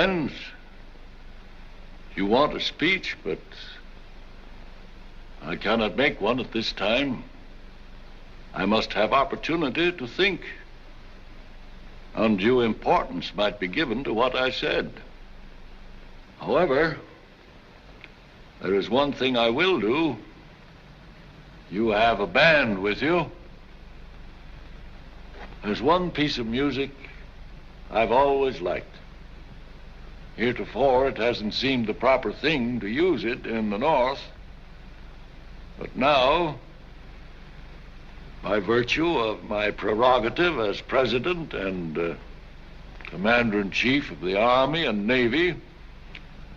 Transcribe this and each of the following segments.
friends. You want a speech, but I cannot make one at this time. I must have opportunity to think. Undue importance might be given to what I said. However, there is one thing I will do. You have a band with you. There's one piece of music I've always liked. Heretofore, it hasn't seemed the proper thing to use it in the North. But now, by virtue of my prerogative as President and Commander-in-Chief of the Army and Navy,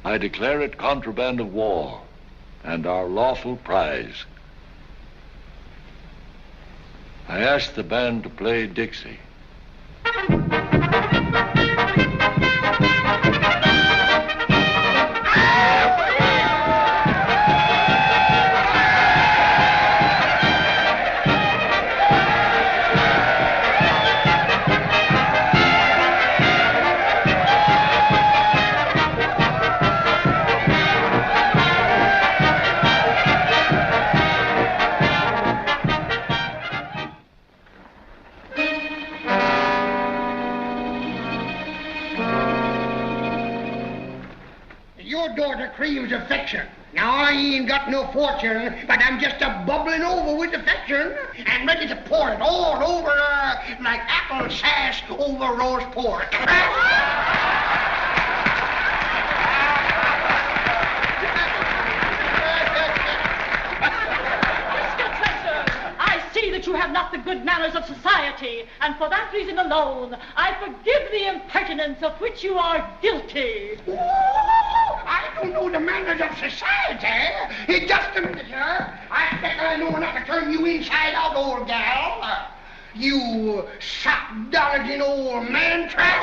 I declare it contraband of war and our lawful prize. I ask the band to play Dixie. Craves affection. Now, I ain't got no fortune, but I'm just a bubbling over with affection and ready to pour it all over like apple sass over roast pork. That you have not the good manners of society, and for that reason alone, I forgive the impertinence of which you are guilty. Ooh, I don't know the manners of society. Just a minute, sir. I think I know enough to turn you inside out, old gal. You sock-dologing old man trap.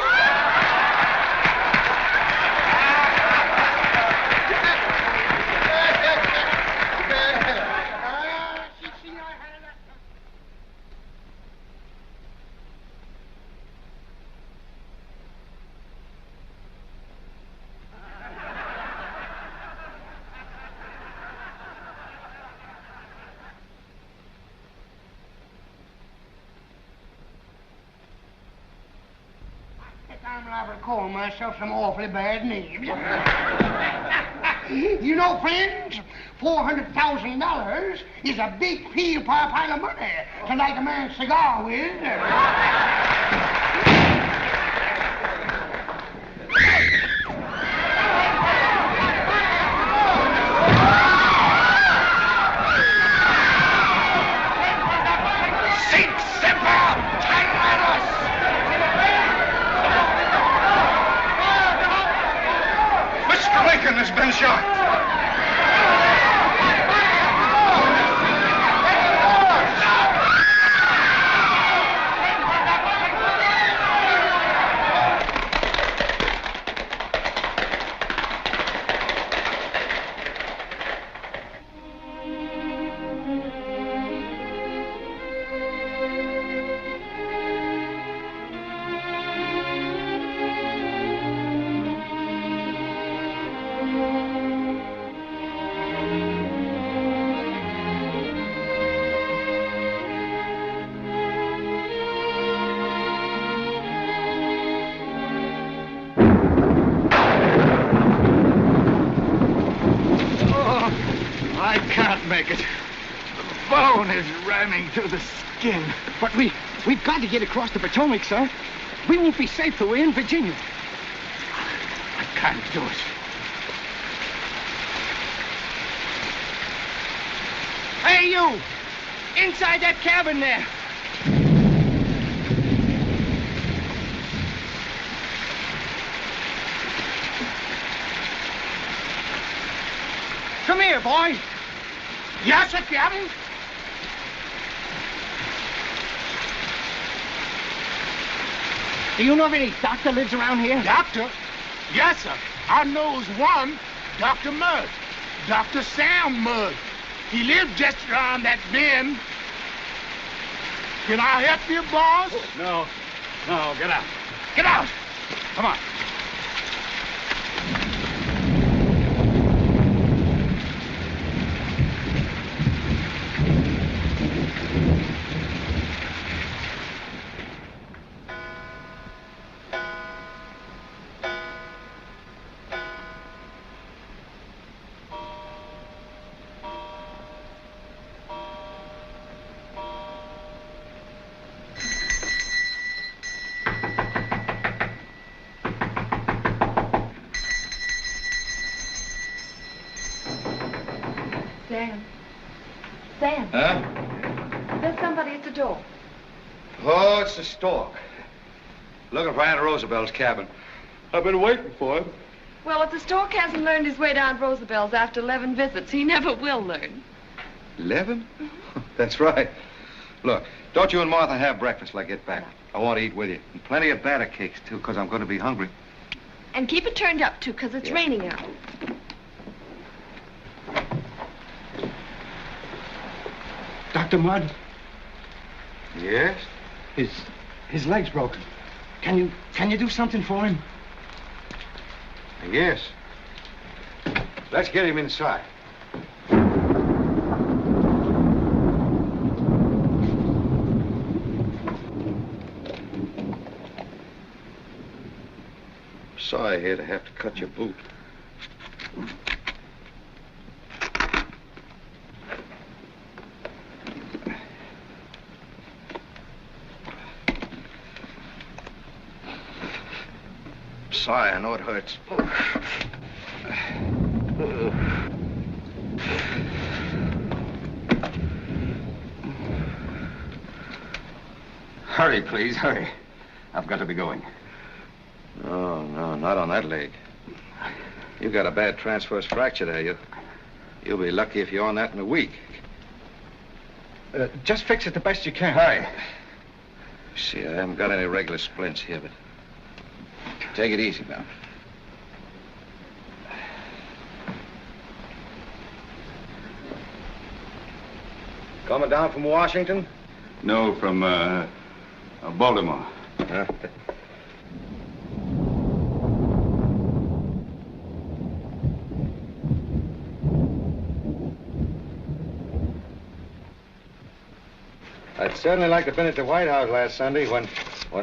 I'm liable to call myself some awfully bad names. You know, friends, $400,000 is a big pile of money to light a man's cigar with. Has been shot. To the skin. But we've got to get across the Potomac, sir. We won't be safe till we're in Virginia. I can't do it. Hey, you! Inside that cabin there. Come here, boy. Yes, sir, Captain. Do you know if any doctor lives around here? Doctor? Yes, sir. I knows one, Dr. Mudd. Dr. Sam Mudd. He lives just around that bend. Can I help you, boss? No, get out. Get out! Come on. Huh? There's somebody at the door. Oh, it's the stork. Looking for Aunt Rosabel's cabin. I've been waiting for him. Well, if the stork hasn't learned his way to Aunt Rosabel's after 11 visits, he never will learn. 11? That's right. Look, don't you and Martha have breakfast till I get back. I want to eat with you. And plenty of batter cakes, too, because I'm going to be hungry. And keep it turned up, too, because it's raining out. Dr. Mudd? Yes? His leg's broken. Can you do something for him? Yes. Let's get him inside. Sorry here to have to cut your boot. Sorry, I know it hurts. Hurry, please, hurry. I've got to be going. No, not on that leg. You've got a bad transverse fracture there. You'll be lucky if you're on that in a week. Just fix it the best you can. Hurry. See, I haven't got any regular splints here, but take it easy now. Coming down from Washington? No, from, Baltimore. Huh? I'd certainly like to have been at the White House last Sunday when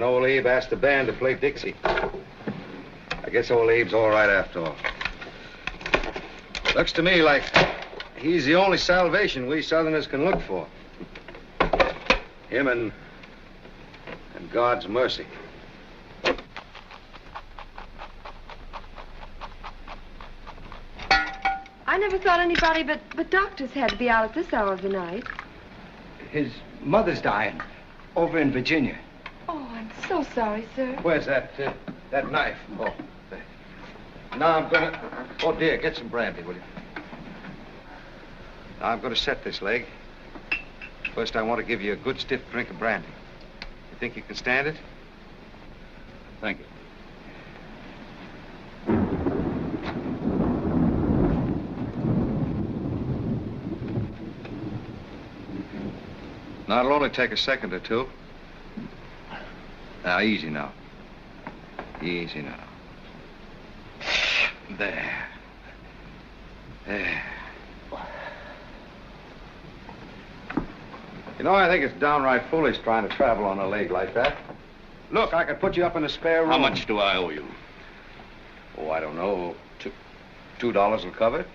old Abe asked the band to play Dixie. I guess old Abe's all right after all. Looks to me like he's the only salvation we Southerners can look for. Him and God's mercy. I never thought anybody but doctors had to be out at this hour of the night. His mother's dying over in Virginia. Oh, I'm so sorry, sir. Where's that knife? Oh, there. Now I'm gonna... Oh, dear, get some brandy, will you? Now I'm gonna set this leg. First, I want to give you a good stiff drink of brandy. You think you can stand it? Thank you. Now, it'll only take a second or two. Now, easy now. Easy now. There. There. You know, I think it's downright foolish trying to travel on a leg like that. Look, I could put you up in a spare room. How much do I owe you? Oh, I don't know. $2 will cover it.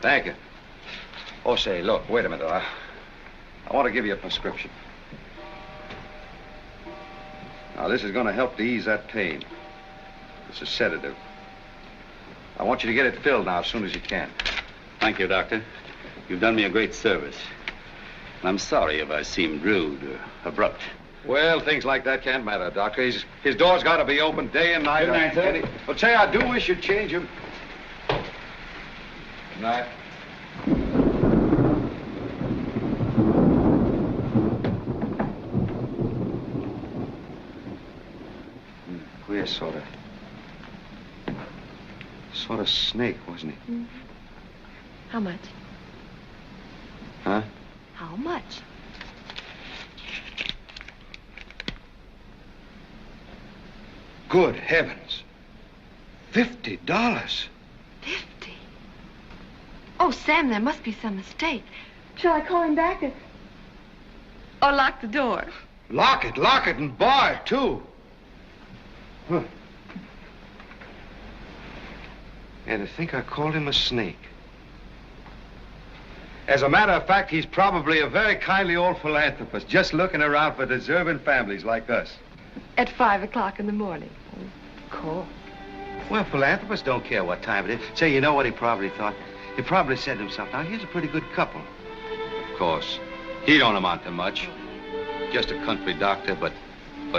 Thank you. Oh, say, look, wait a minute. I want to give you a prescription. Now, this is going to help to ease that pain. It's a sedative. I want you to get it filled now as soon as you can. Thank you, Doctor. You've done me a great service. And I'm sorry if I seemed rude or abrupt. Well, things like that can't matter, Doctor. His door's got to be open day and night. Good night, sir. But say, I do wish you'd change him. Good night. Queer sort of snake, wasn't he? Mm-hmm. How much? Huh? How much? Good heavens. $50. 50? Oh, Sam, there must be some mistake. Shall I call him back or lock the door? Lock it, and bar it, too. Huh. And to think I called him a snake. As a matter of fact, he's probably a very kindly old philanthropist, just looking around for deserving families like us. At 5 o'clock in the morning. Of course. Well, philanthropists don't care what time it is. Say, you know what he probably thought? He probably said to himself, now, here's a pretty good couple. Of course, he don't amount to much. Just a country doctor, but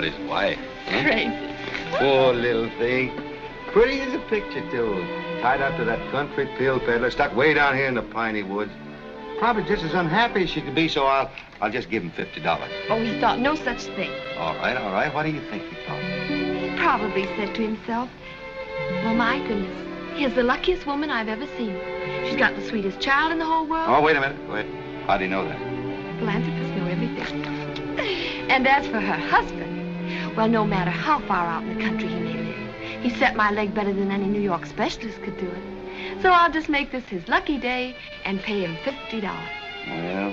his wife. Huh? Crazy. Poor little thing. Pretty as a picture, too. Tied up to that country pill peddler, stuck way down here in the piney woods. Probably just as unhappy as she could be, so I'll just give him $50. Oh, he thought no such thing. All right. What do you think he thought? He probably said to himself, well, my goodness, here's the luckiest woman I've ever seen. She's got the sweetest child in the whole world. Oh, wait a minute. Wait. How do you know that? Philanthropists know everything. And as for her husband, well, no matter how far out in the country he may live, he set my leg better than any New York specialist could do it. So I'll just make this his lucky day and pay him $50. Well,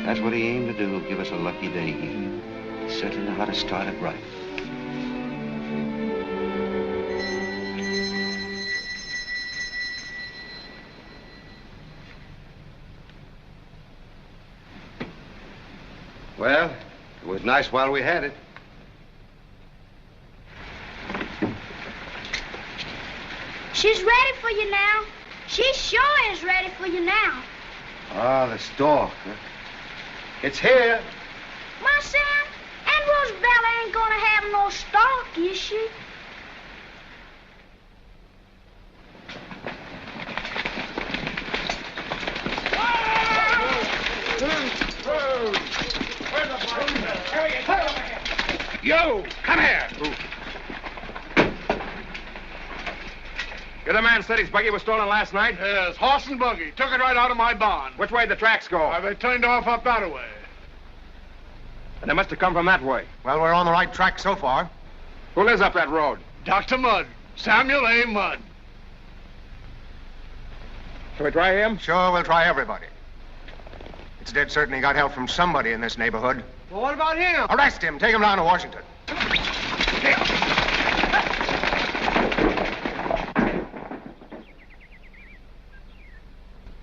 that's what he aimed to do, give us a lucky day. He certainly know how to start it right. Well, it was nice while we had it. She's ready for you now. She sure is ready for you now. Ah, the stork. Huh? It's here. My son, Aunt Rosabella ain't gonna have no stock, is she? You, come here. You're the man said his buggy was stolen last night? Yes, horse and buggy. Took it right out of my barn. Which way did the tracks go? They turned off up that way. And they must have come from that way. Well, we're on the right track so far. Who lives up that road? Dr. Mudd. Samuel A. Mudd. Shall we try him? Sure, we'll try everybody. It's dead certain he got help from somebody in this neighborhood. Well, what about him? Arrest him. Take him down to Washington.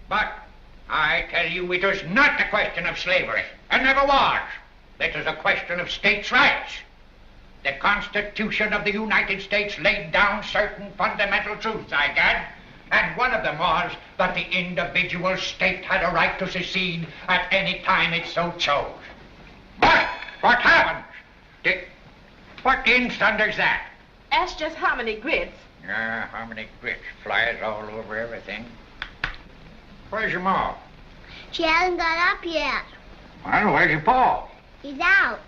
But I tell you, it is not a question of slavery, and never was. It is a question of states' rights. The Constitution of the United States laid down certain fundamental truths, I gad, and one of them was that the individual state had a right to secede at any time it so chose. But what happens? What in thunder's that? Ask just how many grits. How many grits flies all over everything. Where's your ma? She hasn't got up yet. Well, where's your pa? He's out.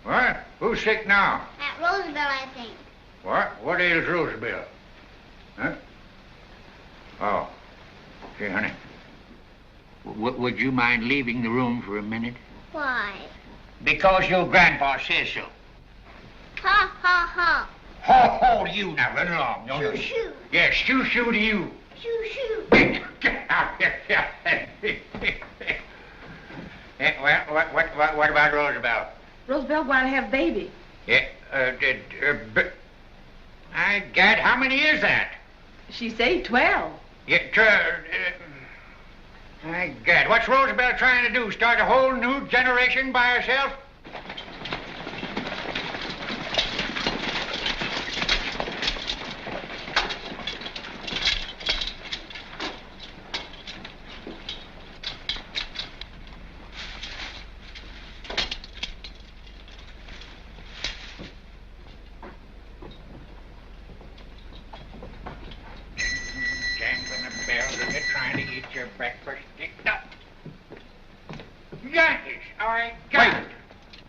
What? Who's sick now? At Roosevelt, I think. What? What ails Roosevelt? Huh? Oh. Gee, honey. Would you mind leaving the room for a minute? Why? Because your grandpa says so. Ha, ha, ha. Ho, ho, you now, run along. Shoo, shoo. Yes, shoo, shoo to you. Shoo, shoo. Well, what about Roosevelt? Roosevelt want to have baby. Yeah, I gad, how many is that? She say 12. Yeah, I gad, what's Roosevelt trying to do? Start a whole new generation by herself?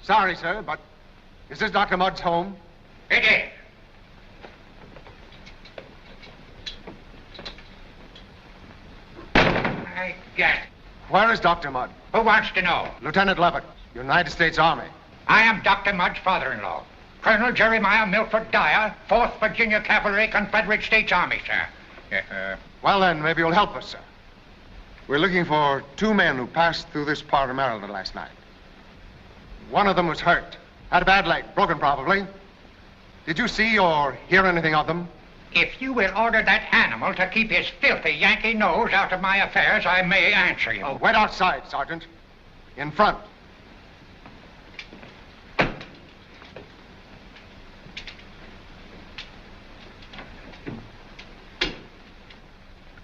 Sorry, sir, but is this Dr. Mudd's home? It is. I got it. Where is Dr. Mudd? Who wants to know? Lieutenant Levitt, United States Army. I am Dr. Mudd's father-in-law, Colonel Jeremiah Milford Dyer, 4th Virginia Cavalry, Confederate States Army, sir. Well, then, maybe you'll help us, sir. We're looking for 2 men who passed through this part of Maryland last night. One of them was hurt. Had a bad leg, broken probably. Did you see or hear anything of them? If you will order that animal to keep his filthy Yankee nose out of my affairs, I may answer you. Wait outside, Sergeant. In front.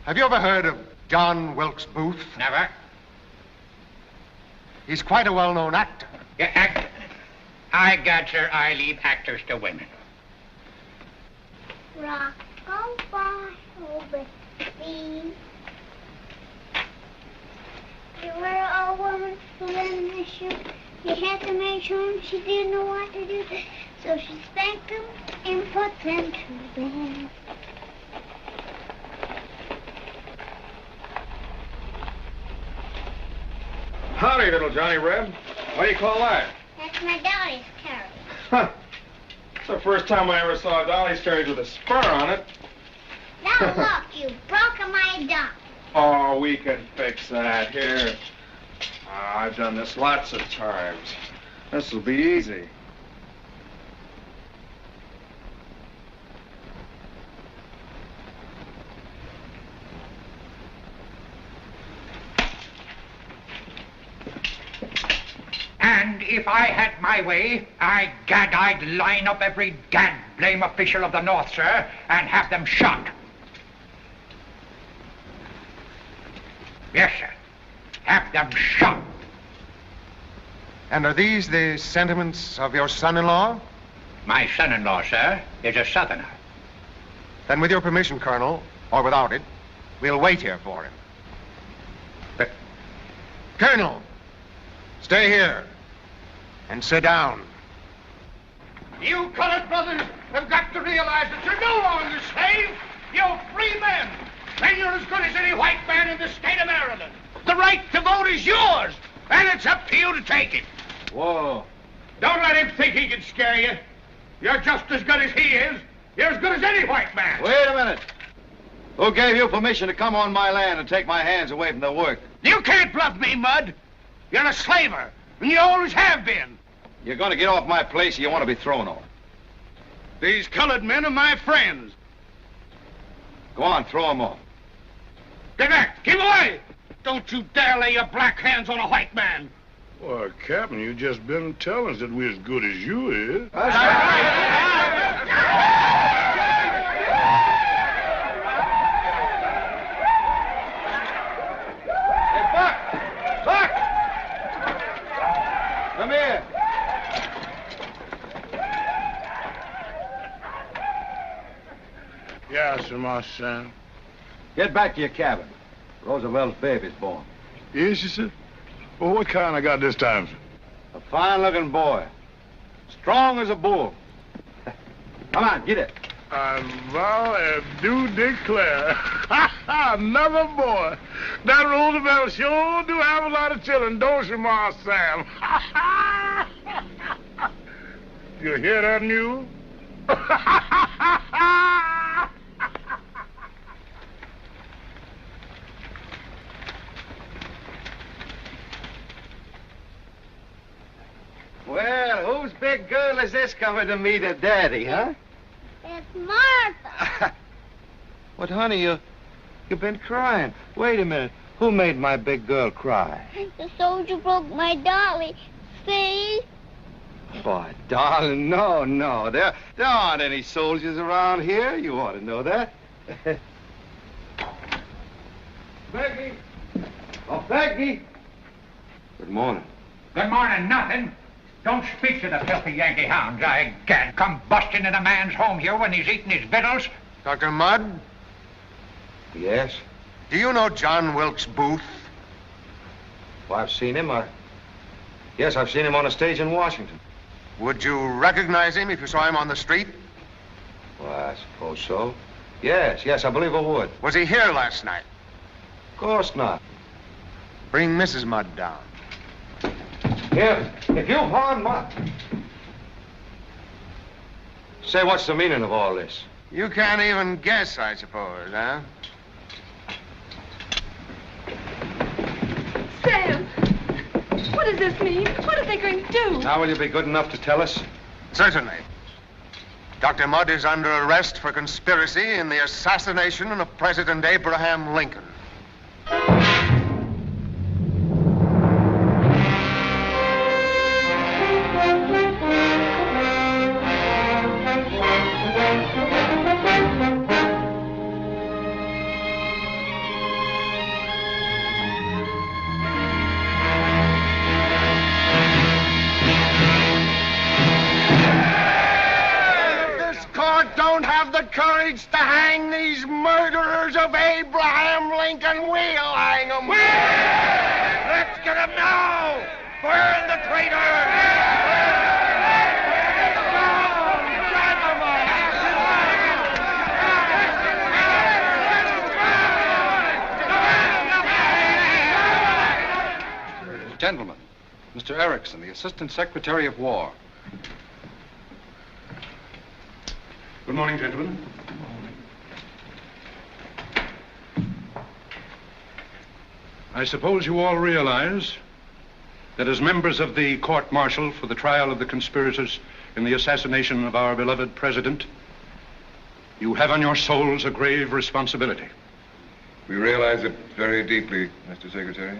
Have you ever heard of John Wilkes Booth? Never. He's quite a well-known actor. Yeah, actor. I sir, I leave actors to women. Rock, go by over sea. You were a woman who lived in the ship. You had to make sure she didn't know what to do. So she spanked them and put them to bed. Howdy, little Johnny Reb. What do you call that? That's my Dolly's carriage. Huh. It's the first time I ever saw a Dolly's carriage with a spur on it. Now look, you broke my donkey. Oh, we can fix that here. I've done this lots of times. This'll be easy. And if I had my way, I'd line up every gad blame official of the North, sir, and have them shot. Yes, sir. Have them shot. And are these the sentiments of your son-in-law? My son-in-law, sir, is a Southerner. Then with your permission, Colonel, or without it, we'll wait here for him. But... Colonel, stay here and sit down. You colored brothers have got to realize that you're no longer slaves. You're free men. And you're as good as any white man in the state of Maryland. The right to vote is yours, and it's up to you to take it. Whoa. Don't let him think he can scare you. You're just as good as he is. You're as good as any white man. Wait a minute. Who gave you permission to come on my land and take my hands away from the work? You can't bluff me, Mud. You're a slaver, and you always have been. You're going to get off my place or you want to be thrown off? These colored men are my friends. Go on, throw them off. Get back! Keep away! Don't you dare lay your black hands on a white man! Why, Captain, you just been telling us that we're as good as you is. Hey, Buck! Buck! Come here. Yes, sir, my son. Get back to your cabin. Roosevelt's baby's born. Yes, you said? Well, what kind I got this time, sir? A fine-looking boy. Strong as a bull. Come on, get it. I vow and do declare. Another boy. That Roosevelt sure do have a lot of children, don't you, Ma Sam? You hear that news? Well, whose big girl is this coming to meet her daddy, huh? It's Martha. What, honey, you've been crying. Wait a minute. Who made my big girl cry? The soldier broke my dolly. See? Boy, darling, no. There aren't any soldiers around here. You ought to know that. Peggy! Oh, Peggy! Good morning. Good morning, nothing. Don't speak to the filthy Yankee hounds. I can't come busting in a man's home here when he's eating his victuals. Dr. Mudd? Yes? Do you know John Wilkes Booth? Well, I've seen him. Yes, I've seen him on a stage in Washington. Would you recognize him if you saw him on the street? Well, I suppose so. Yes, I believe I would. Was he here last night? Of course not. Bring Mrs. Mudd down. Here, if you pardon my... Say, what's the meaning of all this? You can't even guess, I suppose, huh? Sam, what does this mean? What are they going to do? Now, will you be good enough to tell us? Certainly. Dr. Mudd is under arrest for conspiracy in the assassination of President Abraham Lincoln. it's to hang these murderers of Abraham Lincoln, we'll hang them. Let's get them now! Burn the traitors! Gentlemen, Mr. Erickson, the Assistant Secretary of War. Good morning, gentlemen. I suppose you all realize that as members of the court-martial for the trial of the conspirators in the assassination of our beloved president, you have on your souls a grave responsibility. We realize it very deeply, Mr. Secretary.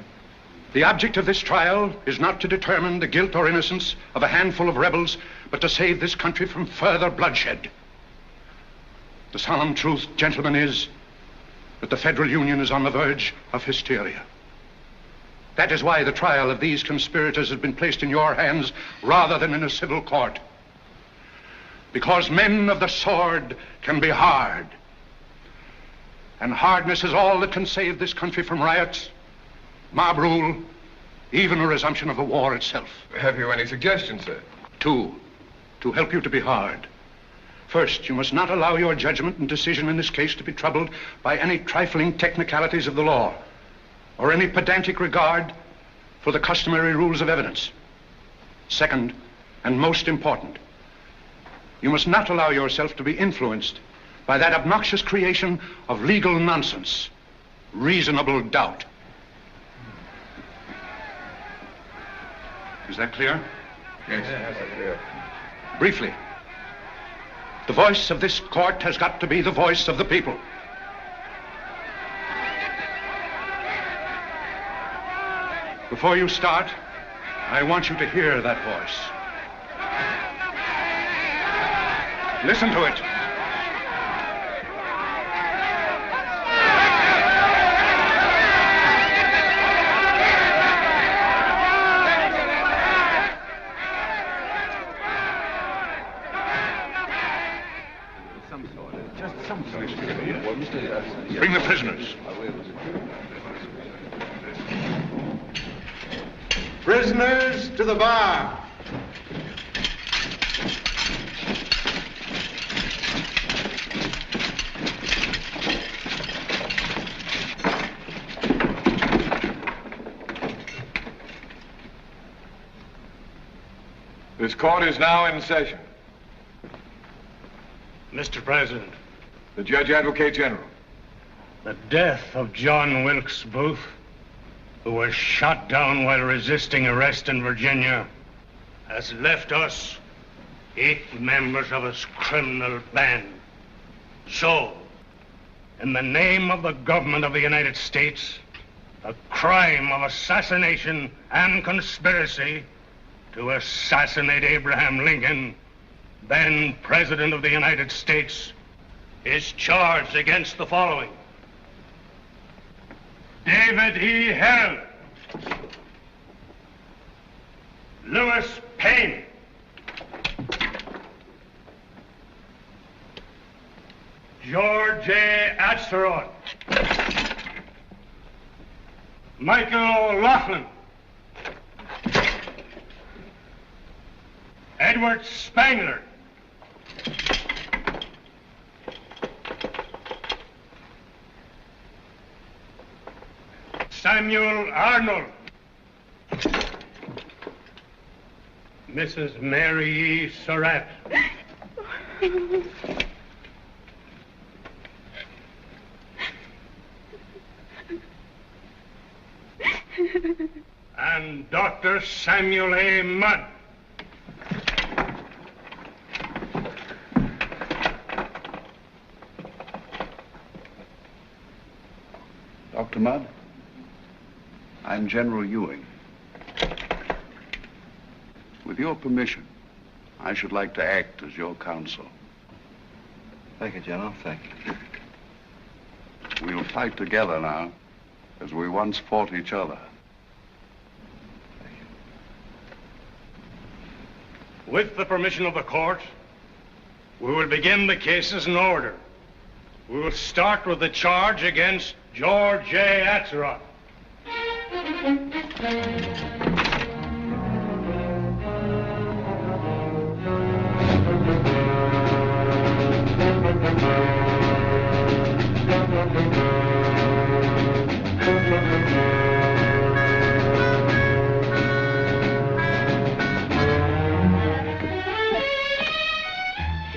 The object of this trial is not to determine the guilt or innocence of a handful of rebels, but to save this country from further bloodshed. The solemn truth, gentlemen, is that the Federal Union is on the verge of hysteria. That is why the trial of these conspirators has been placed in your hands rather than in a civil court. Because men of the sword can be hard. And hardness is all that can save this country from riots, mob rule, even a resumption of the war itself. Have you any suggestions, sir? Two, to help you to be hard. First, you must not allow your judgment and decision in this case to be troubled by any trifling technicalities of the law or any pedantic regard for the customary rules of evidence. Second, and most important, you must not allow yourself to be influenced by that obnoxious creation of legal nonsense, reasonable doubt. Is that clear? Yes, that's clear. Briefly, the voice of this court has got to be the voice of the people. Before you start, I want you to hear that voice. Listen to it. Bring the prisoners. Prisoners to the bar. This court is now in session. Mr. President. The Judge Advocate General. The death of John Wilkes Booth, who was shot down while resisting arrest in Virginia, has left us 8 members of his criminal band. So, in the name of the government of the United States, the crime of assassination and conspiracy to assassinate Abraham Lincoln, then President of the United States, is charged against the following: David E. Herron, Lewis Payne, George A. Atzerodt, Michael O'Loughlin, Edward Spangler, Samuel Arnold, Mrs. Mary E. Surratt, and Dr. Samuel A. Mudd. Dr. Mudd, I'm General Ewing. With your permission, I should like to act as your counsel. Thank you, General. Thank you. We'll fight together now, as we once fought each other. With the permission of the court, we will begin the cases in order. We'll start with the charge against George A. Atzeroth.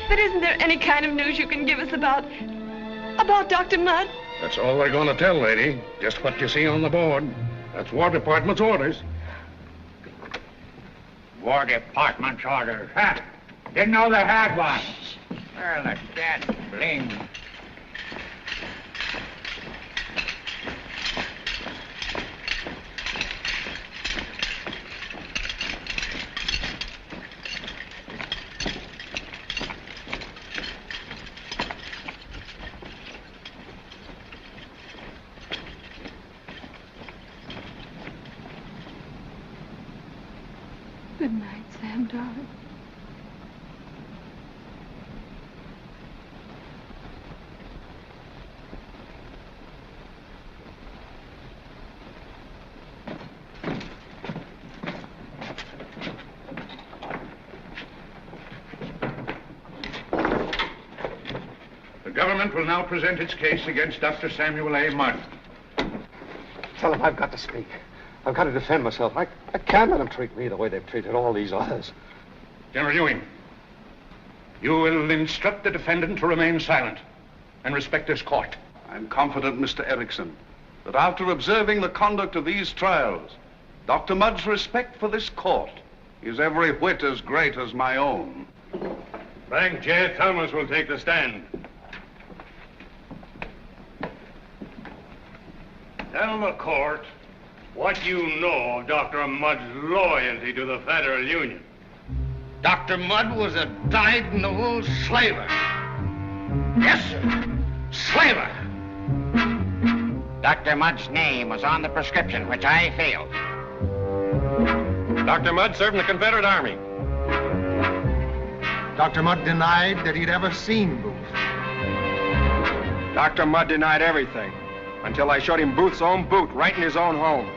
But isn't there any kind of news you can give us about Dr. Mudd? That's all they're going to tell, lady. Just what you see on the board. That's War Department's orders. War Department's orders, huh? Didn't know they had one. Well, the dead bling. Good night, Sam, darling. The government will now present its case against Dr. Samuel A. Mudd. Tell him I've got to speak. I've got to defend myself. I can't let them treat me the way they've treated all these others. General Ewing, you will instruct the defendant to remain silent and respect this court. I'm confident, Mr. Erickson, that after observing the conduct of these trials, Dr. Mudd's respect for this court is every whit as great as my own. Frank J. Thomas will take the stand. Tell the court what you know of Dr. Mudd's loyalty to the Federal Union. Dr. Mudd was a dyed-in-the-wool slaver. Yes, sir. Slaver. Dr. Mudd's name was on the prescription, which I failed. Dr. Mudd served in the Confederate Army. Dr. Mudd denied that he'd ever seen Booth. Dr. Mudd denied everything until I showed him Booth's own boot right in his own home.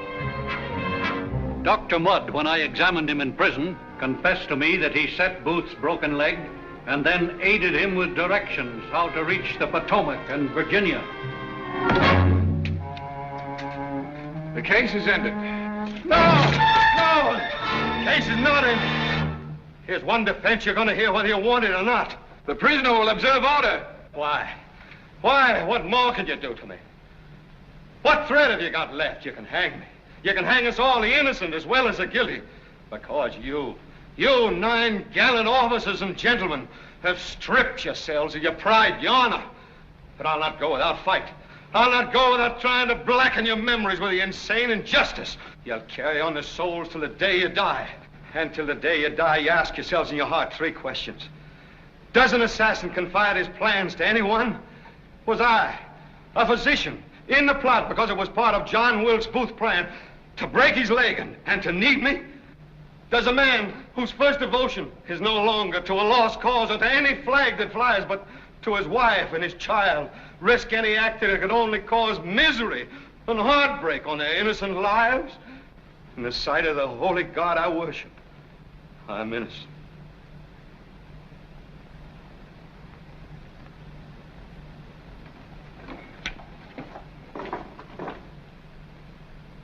Dr. Mudd, when I examined him in prison, confessed to me that he set Booth's broken leg and then aided him with directions how to reach the Potomac and Virginia. The case is ended. No! The case is not ended. Here's one defense you're going to hear whether you want it or not. The prisoner will observe order. Why? Why? What more can you do to me? What threat have you got left? You can hang me. You can hang us all, the innocent as well as the guilty. Because you 9 gallant officers and gentlemen, have stripped yourselves of your pride, your honor. But I'll not go without fight. I'll not go without trying to blacken your memories with the insane injustice. You'll carry on the souls till the day you die. And till the day you die, you ask yourselves in your heart 3 questions. Does an assassin confide his plans to anyone? Was I, a physician, in the plot because it was part of John Wilkes Booth's plan to break his leg and to need me? Does a man whose first devotion is no longer to a lost cause or to any flag that flies, but to his wife and his child, risk any act that could only cause misery and heartbreak on their innocent lives? In the sight of the holy God I worship, I'm innocent.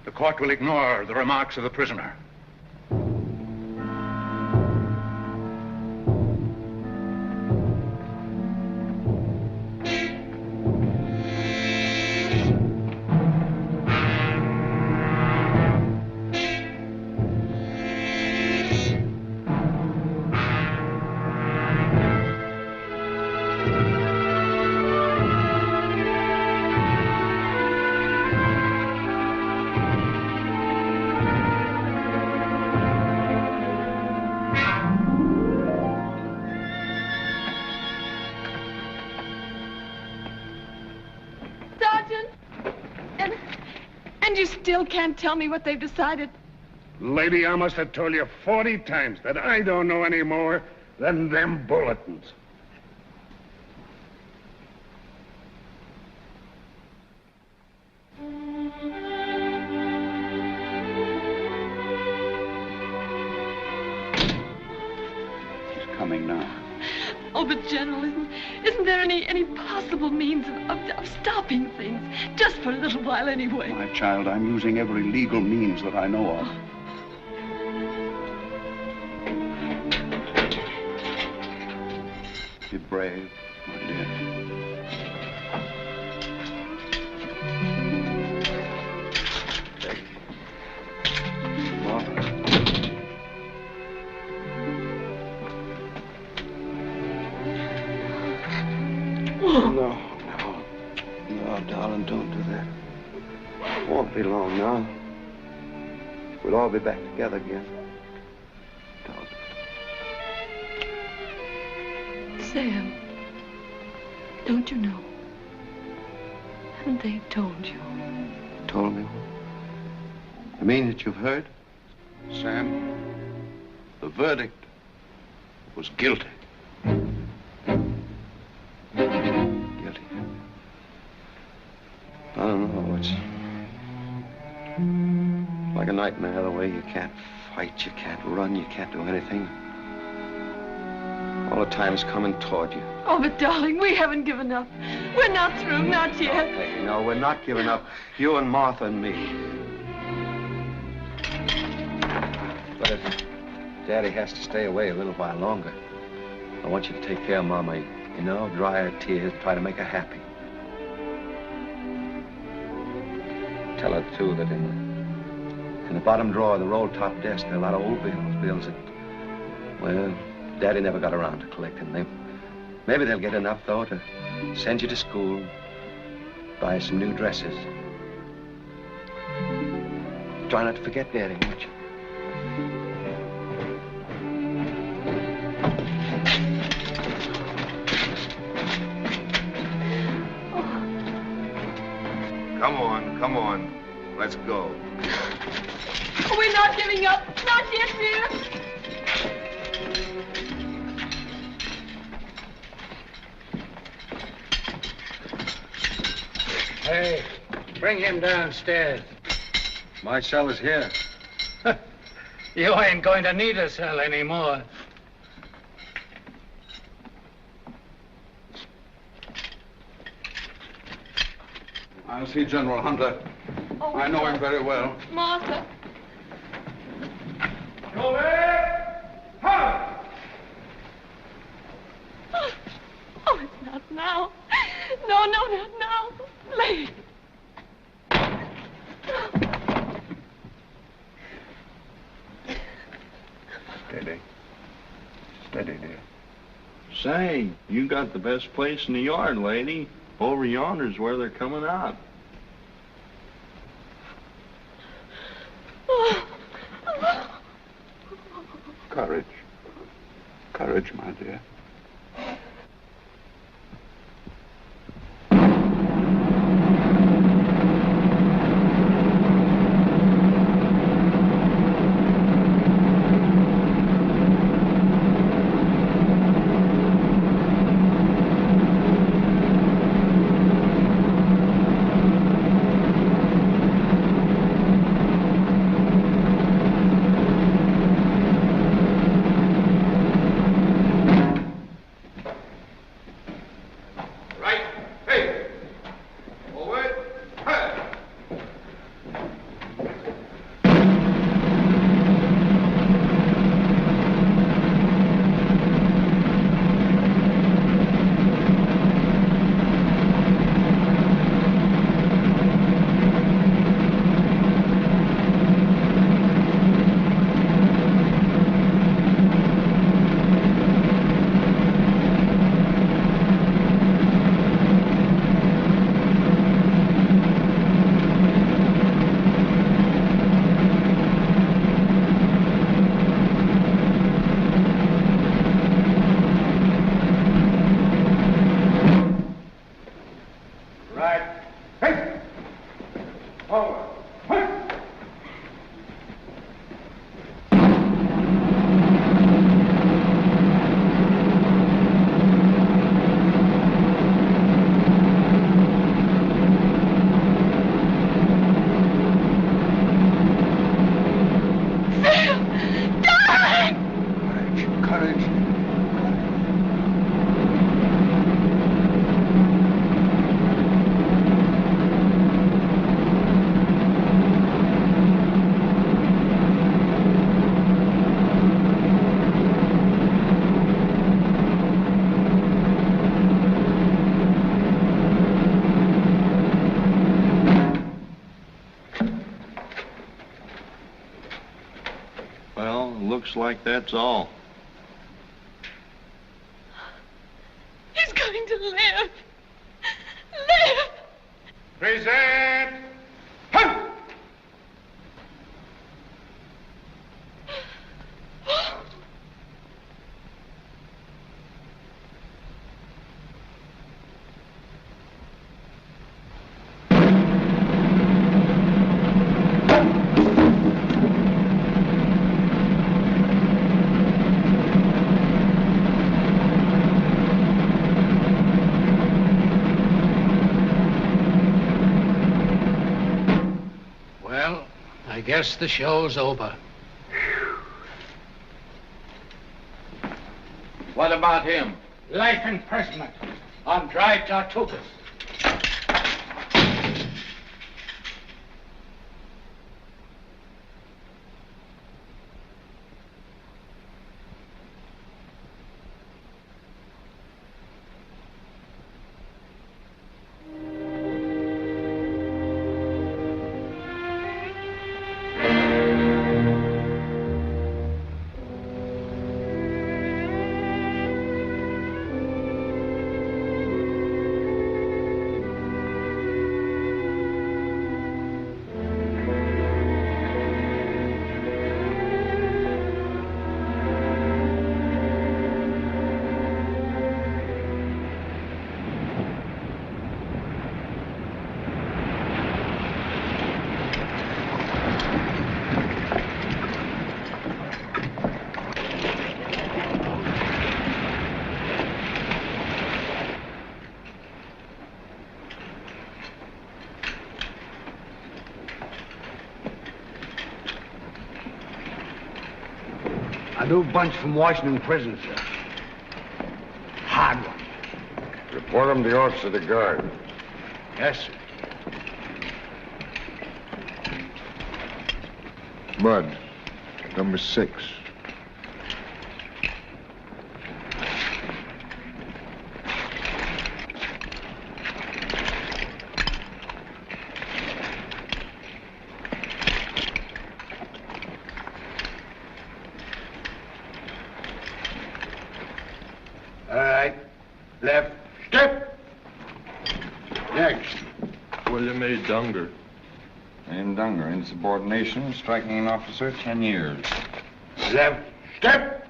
The court will ignore the remarks of the prisoner. And you still can't tell me what they've decided? Lady, I must have told you 40 times that I don't know any more than them bulletins. Oh, but General, isn't there any possible means of stopping things? Just for a little while anyway. My child, I'm using every legal means that I know of. Be brave, my dear. No, darling, don't do that. Won't be long now. We'll all be back together again. Don't. Sam, don't you know? Haven't they told you? Told me? You mean that you've heard? Sam, the verdict was guilty. Guilty. I don't know. It's like a nightmare, the way you can't fight, you can't run, you can't do anything. All the time is coming toward you. Oh, but darling, we haven't given up. We're not through, not yet. Okay, no, we're not giving up. You and Martha and me. But if Daddy has to stay away a little while longer, I want you to take care of Mama. You know, dry her tears, try to make her happy. Tell her, too, that in the bottom drawer of the roll-top desk, there are a lot of old bills that, well, Daddy never got around to collecting. Maybe they'll get enough, though, to send you to school, buy some new dresses. Try not to forget Daddy, won't you? Come on. Let's go. We're not giving up. Not yet, dear. Hey, bring him downstairs. My cell is here. You ain't going to need a cell anymore. I'll see General Hunter. Oh, I know him very well. Martha. Oh, it's not now. No, not now. Late. Steady. Steady, dear. Say, you got the best place in the yard, lady. Over yonder's where they're coming out. Courage. Courage, my dear. Looks like that's all. He's going to live. Live! Present! I guess the show's over. What about him? Life imprisonment on dry tortugas. A new bunch from Washington prison, sir. Hard one. Report him to the officer of the guard. Yes, sir. Mud, number 6. All right. Left. Step. Next. William A. Dunger. Named Dunger, insubordination, striking an officer, 10 years. Left. Step.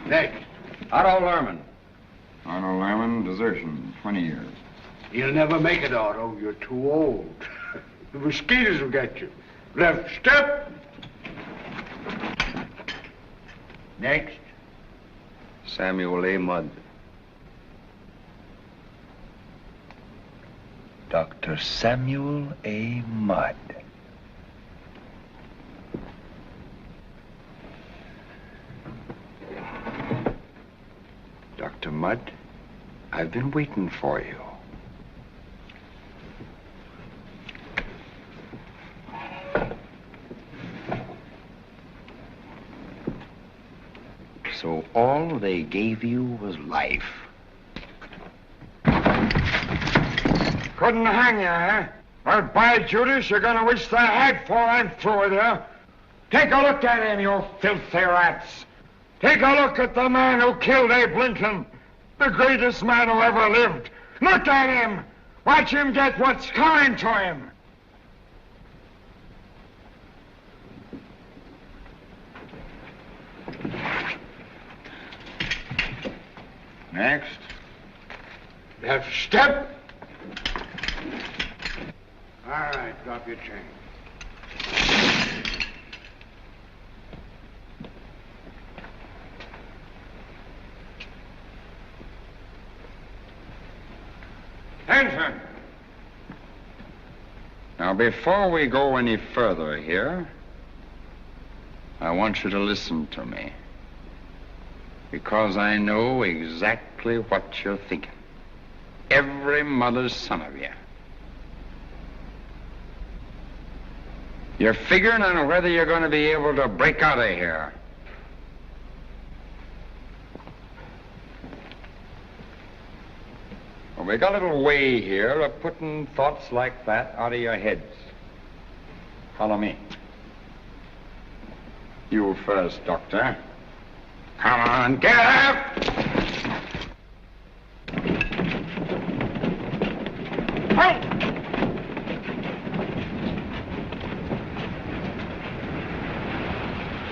Next. Otto Lerman. Otto Lerman, desertion, 20 years. You'll never make it, Otto. You're too old. The mosquitoes will get you. Left. Step. Next. Samuel A. Mudd. Dr. Samuel A. Mudd. Dr. Mudd, I've been waiting for you. So all they gave you was life. Couldn't hang you, huh? Well, by Judas, you're gonna wish the head for I'm through with you. Take a look at him, you filthy rats. Take a look at the man who killed Abe Lincoln, the greatest man who ever lived. Look at him. Watch him get what's coming to him. Next. Left. Step. All right, drop your chain. Attention. Now, before we go any further here, I want you to listen to me. Because I know exactly what you're thinking. Every mother's son of you. You're figuring on whether you're going to be able to break out of here. Well, we got a little way here of putting thoughts like that out of your heads. Follow me. You first, Doctor. Come on, get up!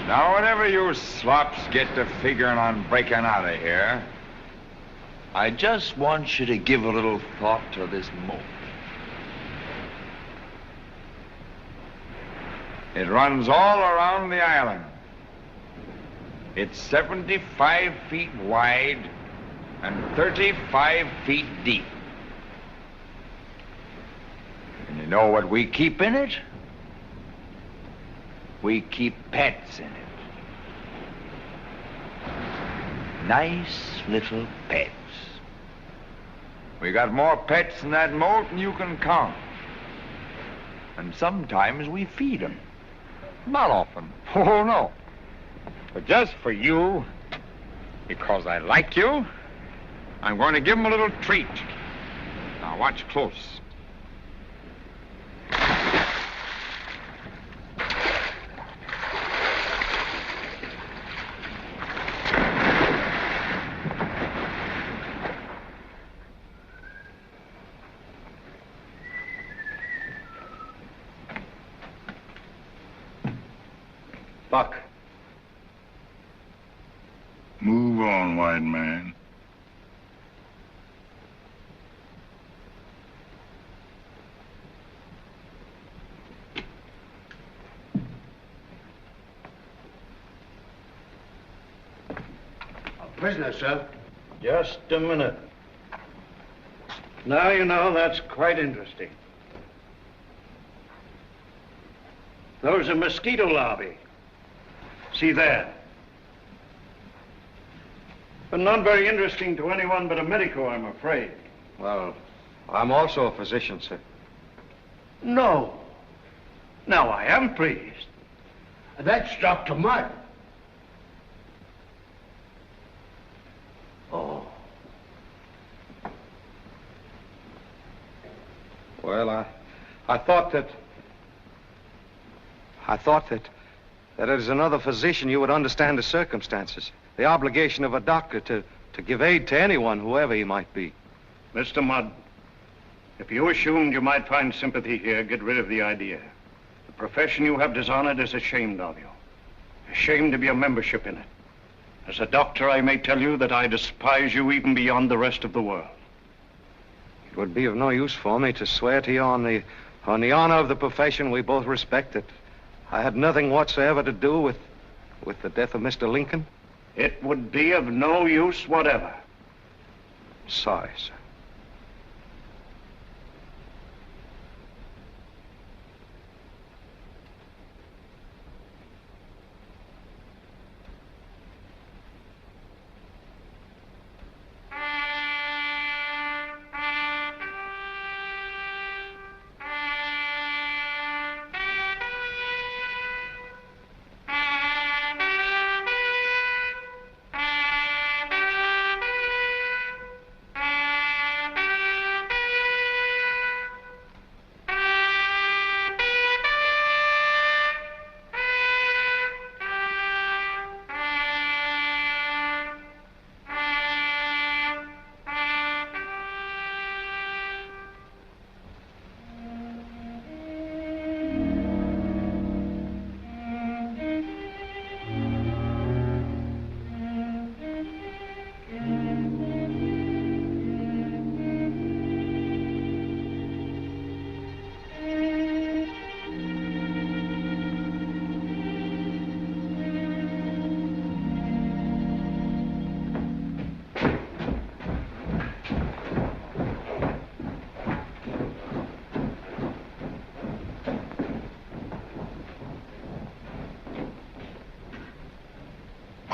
Now, whenever you slops get to figuring on breaking out of here, I just want you to give a little thought to this moat. it runs all around the island. It's 75 feet wide and 35 feet deep. And you know what we keep in it? We keep pets in it. Nice little pets. We got more pets in that moat than you can count. And sometimes we feed them. Not often. Oh, no. But just for you, because I like you, I'm going to give them a little treat. Now watch close. Buck. Move on, white man. A prisoner, sir. Just a minute. Now you know, that's quite interesting. Those are mosquito larvae. See there. But not very interesting to anyone but a medico, I'm afraid. Well, I'm also a physician, sir. No. Now, I am pleased. That's Dr. Mudd. Oh. Well, I thought that as another physician you would understand the circumstances, the obligation of a doctor to give aid to anyone, whoever he might be. Mr. Mudd, if you assumed you might find sympathy here, get rid of the idea. The profession you have dishonored is ashamed of you. Ashamed of your membership in it. As a doctor, I may tell you that I despise you even beyond the rest of the world. It would be of no use for me to swear to you on the honor of the profession we both respected. I had nothing whatsoever to do with the death of Mr. Lincoln. It would be of no use whatever. Sorry, sir.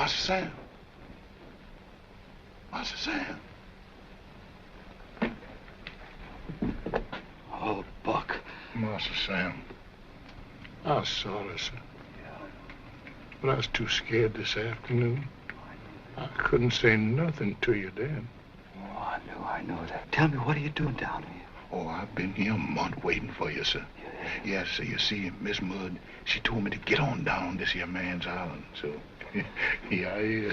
Master Sam. Master Sam. Oh, Buck. Master Sam. I was sorry, sir. But I was too scared this afternoon. I couldn't say nothing to you then. Oh, I know that. Tell me, what are you doing down here? Oh, I've been here a month waiting for you, sir. Yes, sir. You see, Miss Mudd, she told me to get on down this here man's island. So, yeah, I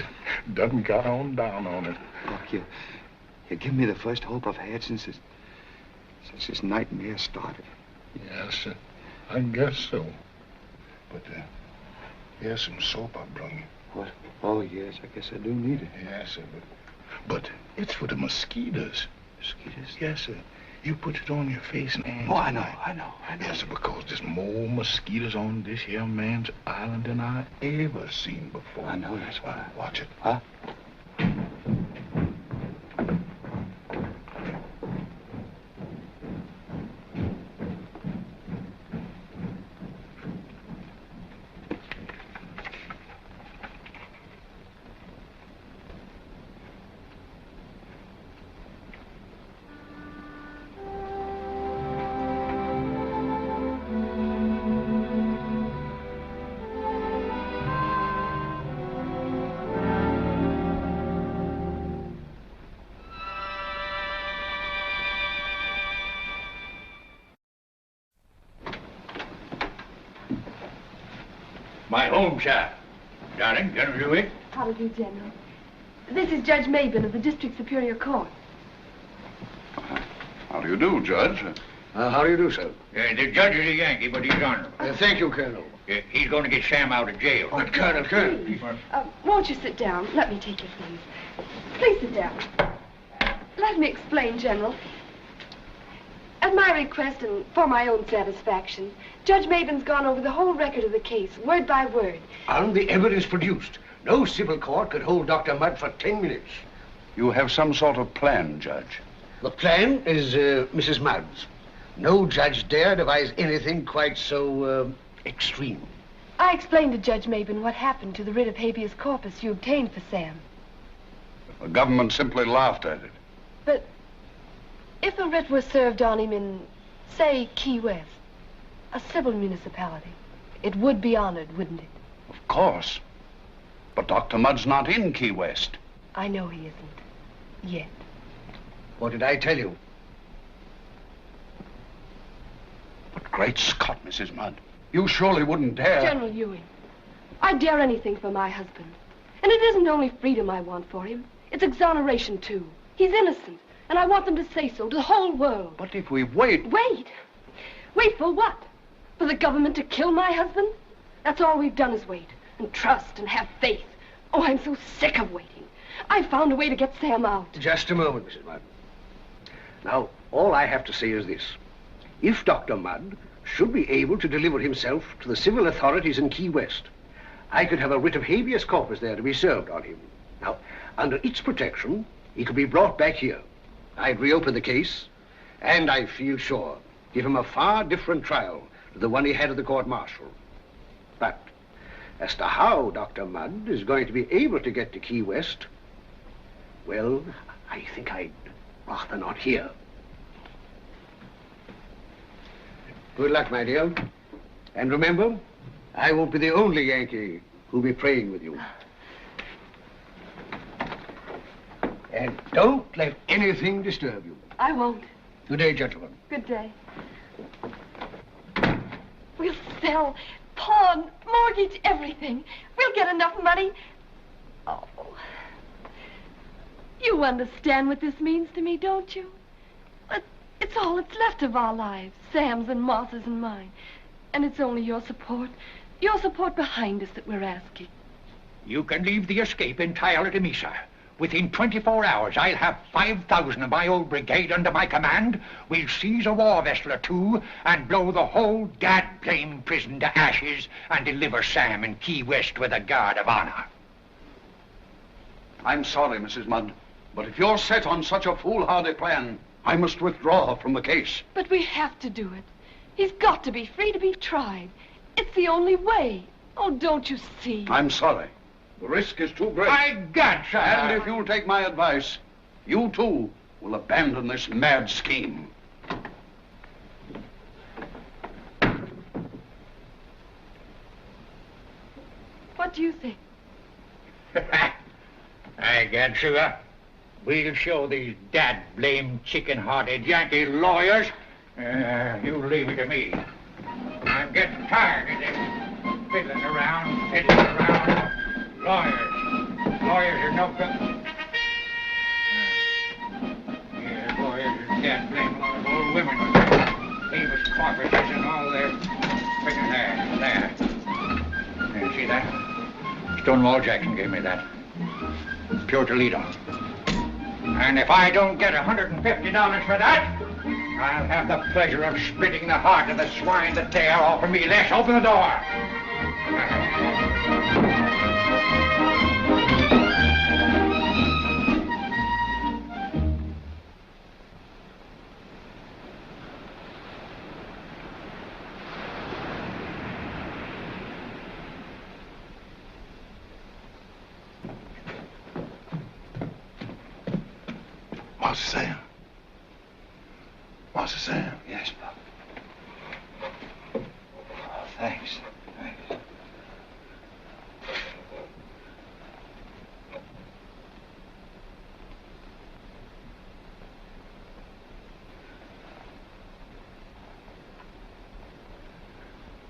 done got on down on it. Look, you give me the first hope I've had since this nightmare started. Yes, sir. I guess so. But, here's some soap I brung you. What? Oh, yes, I guess I do need it. Yes, sir. But it's for the mosquitoes. Mosquitoes? Yes, sir. You put it on your face and hands. Oh, I know. Yes, sir, because there's more mosquitoes on this here man's island than I ever seen before. I know, that's why. Watch it. Huh? My home, sir. Darling, General Dewey. How do you do, General? This is Judge Mabin of the District Superior Court. How do you do, Judge? How do you do, sir? The judge is a Yankee, but he's honorable. Thank you, Colonel. He's going to get Sam out of jail. But, Colonel. Won't you sit down? Let me take your things. Please sit down. Let me explain, General. At my request and for my own satisfaction, Judge Mabin's gone over the whole record of the case, word by word. And the evidence produced. No civil court could hold Dr. Mudd for 10 minutes. You have some sort of plan, Judge. The plan is Mrs. Mudd's. No judge dare devise anything quite so extreme. I explained to Judge Mabin what happened to the writ of habeas corpus you obtained for Sam. The government simply laughed at it. But if a writ were served on him in, say, Key West, a civil municipality, it would be honored, wouldn't it? Of course. But Dr. Mudd's not in Key West. I know he isn't. Yet. What did I tell you? But great Scott, Mrs. Mudd, you surely wouldn't dare... General Ewing, I'd dare anything for my husband. And it isn't only freedom I want for him. It's exoneration, too. He's innocent, and I want them to say so to the whole world. But if we wait... Wait? Wait for what? For the government to kill my husband? That's all we've done is wait, and trust, and have faith. Oh, I'm so sick of waiting. I found a way to get Sam out. Just a moment, Mrs. Mudd. Now, all I have to say is this. If Dr. Mudd should be able to deliver himself to the civil authorities in Key West, I could have a writ of habeas corpus there to be served on him. Now, under its protection, he could be brought back here. I'd reopen the case, and I feel sure, give him a far different trial to the one he had at the court-martial. But as to how Dr. Mudd is going to be able to get to Key West, well, I think I'd rather not hear. Good luck, my dear. And remember, I won't be the only Yankee who'll be praying with you. And don't let anything disturb you. I won't. Good day, gentlemen. Good day. We'll sell, pawn, mortgage, everything. We'll get enough money. Oh. You understand what this means to me, don't you? It's all that's left of our lives, Sam's and Moss's and mine. And it's only your support behind us that we're asking. You can leave the escape entirely to me, sir. Within 24 hours, I'll have 5,000 of my old brigade under my command. We'll seize a war vessel or two and blow the whole gad-blame prison to ashes and deliver Sam in Key West with a guard of honor. I'm sorry, Mrs. Mudd, but if you're set on such a foolhardy plan, I must withdraw from the case. But we have to do it. He's got to be free to be tried. It's the only way. Oh, don't you see? I'm sorry. The risk is too great. My God, sir! And if you'll take my advice, you too will abandon this mad scheme. What do you think? I can't, sugar. We'll show these dad-blamed, chicken-hearted Yankee lawyers. You leave it to me. I'm getting tired of this fiddling around. Lawyers are no good. Yeah, lawyers are dad-blamed lawyers. Old women with famous corpses and all their figure there. Yeah, see that? Stonewall Jackson gave me that. Pure Toledo. And if I don't get $150 for that, I'll have the pleasure of splitting the heart of the swine that dare offer me less. Open the door. Master Sam. Master Sam. Yes, Pop. Oh, thanks.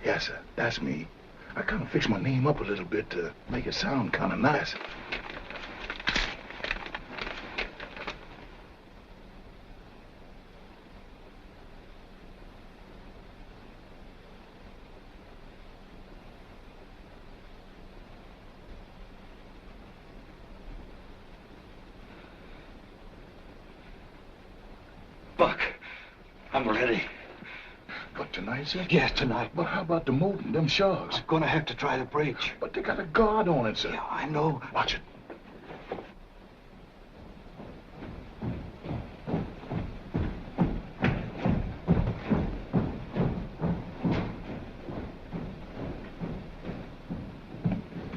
Yes, sir. That's me. I kind of fixed my name up a little bit to make it sound kind of nice. Buck, I'm ready. But tonight, sir? Yes, tonight. But how about the moat and them sharks? I'm gonna have to try the bridge. But they got a guard on it, sir. Yeah, I know. Watch it.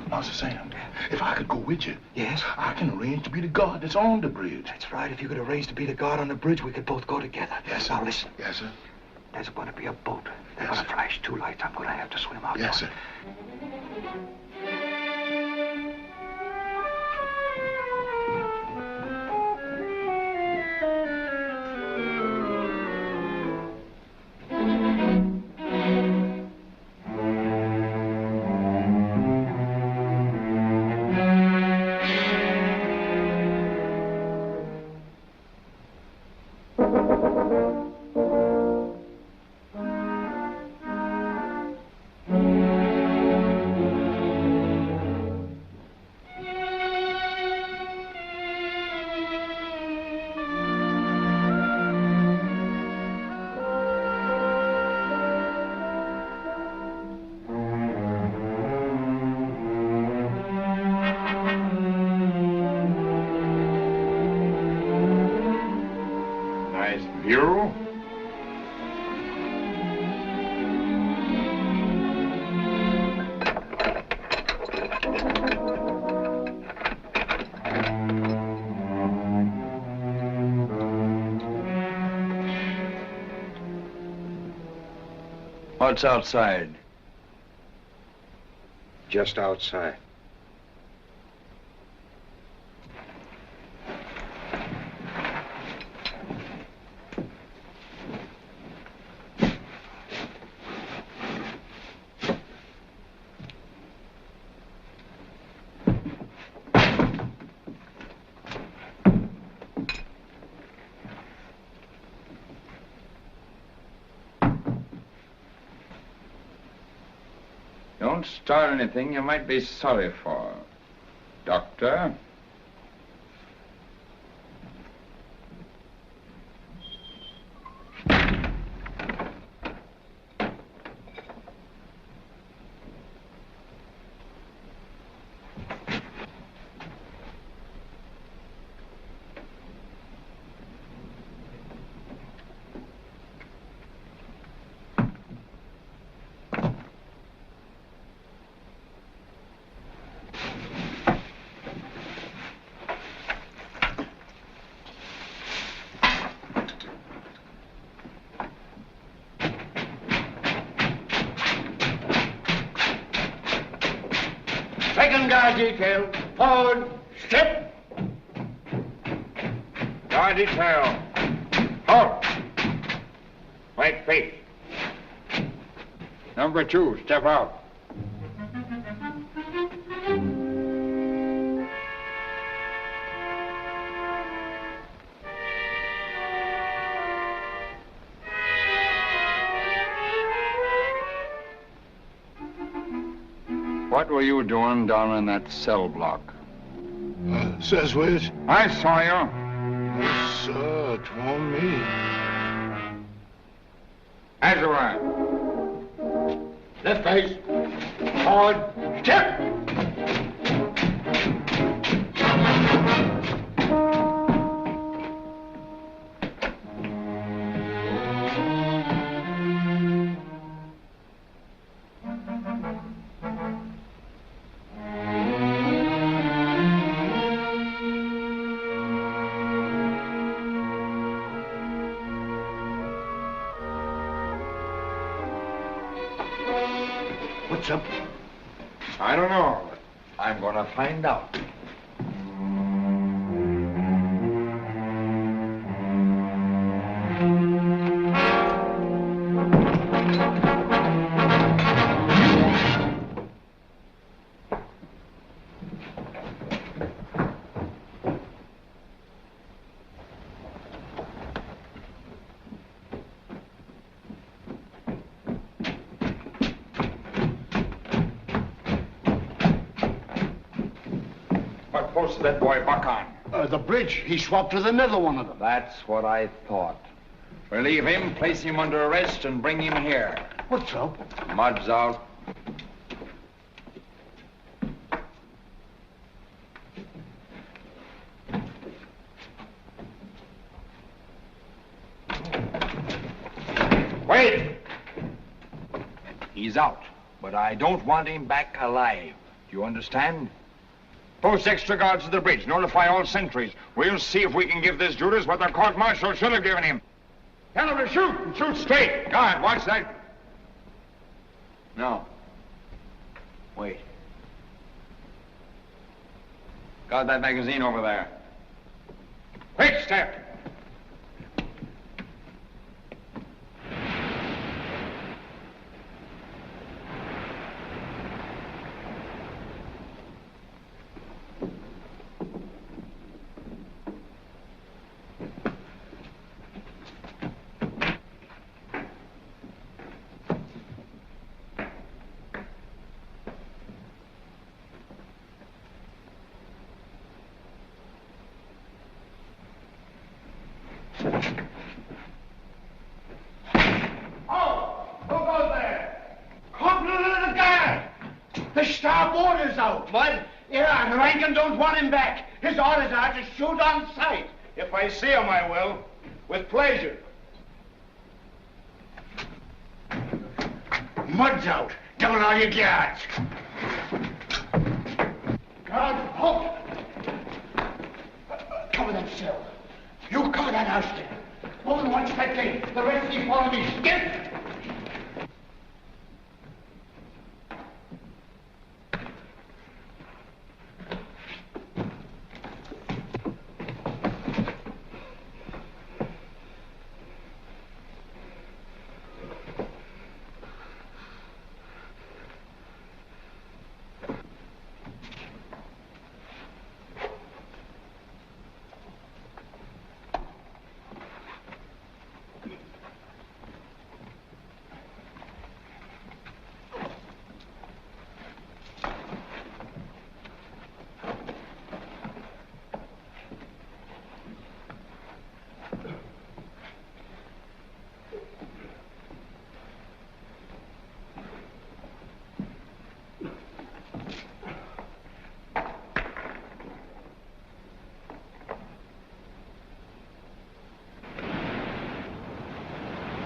Master Sam, if I could go with you, yes, I can arrange to be the guard that's on the bridge. That's right. If you could arrange to be the guard on the bridge, we could both go together. Yes, sir. Now listen. Yes, sir. There's going to be a boat. They're Yes, going to flash two lights. I'm going to have to swim out. Yes, sir. You? What's outside? Just outside. Don't start anything you might be sorry for, Doctor. Second guard detail. Forward. Strip. Guard detail. Halt. Wait, feet. Number 2, step out. What were you doing down in that cell block? Says which? I saw you. Yes, sir, 'twasn't me. As you were. Left face. Forward. Step. What's up? I don't know, but I'm gonna find out. What post did that boy buck on? The bridge. He swapped with another one of them. That's what I thought. Relieve him, place him under arrest, and bring him here. What's up? Mud's out. Wait! He's out, but I don't want him back alive. Do you understand? Post extra guards at the bridge. Notify all sentries. We'll see if we can give this Judas what the court-martial should have given him. Tell him to shoot, and shoot straight. Guard, watch that. No. Wait. Guard that magazine over there. Quick step. Orders out. What? Yeah, and Rankin don't want him back. His orders are to shoot on sight. If I see him, I will. With pleasure. Mud's out. Down all your guards. Guards, halt. Cover that cell. You cover that house there. Go and watch that gate. The rest of you follow me. Skip!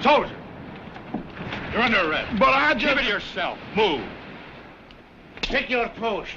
Soldier! You're under arrest. But I just... Give it yourself. Move. Take your post.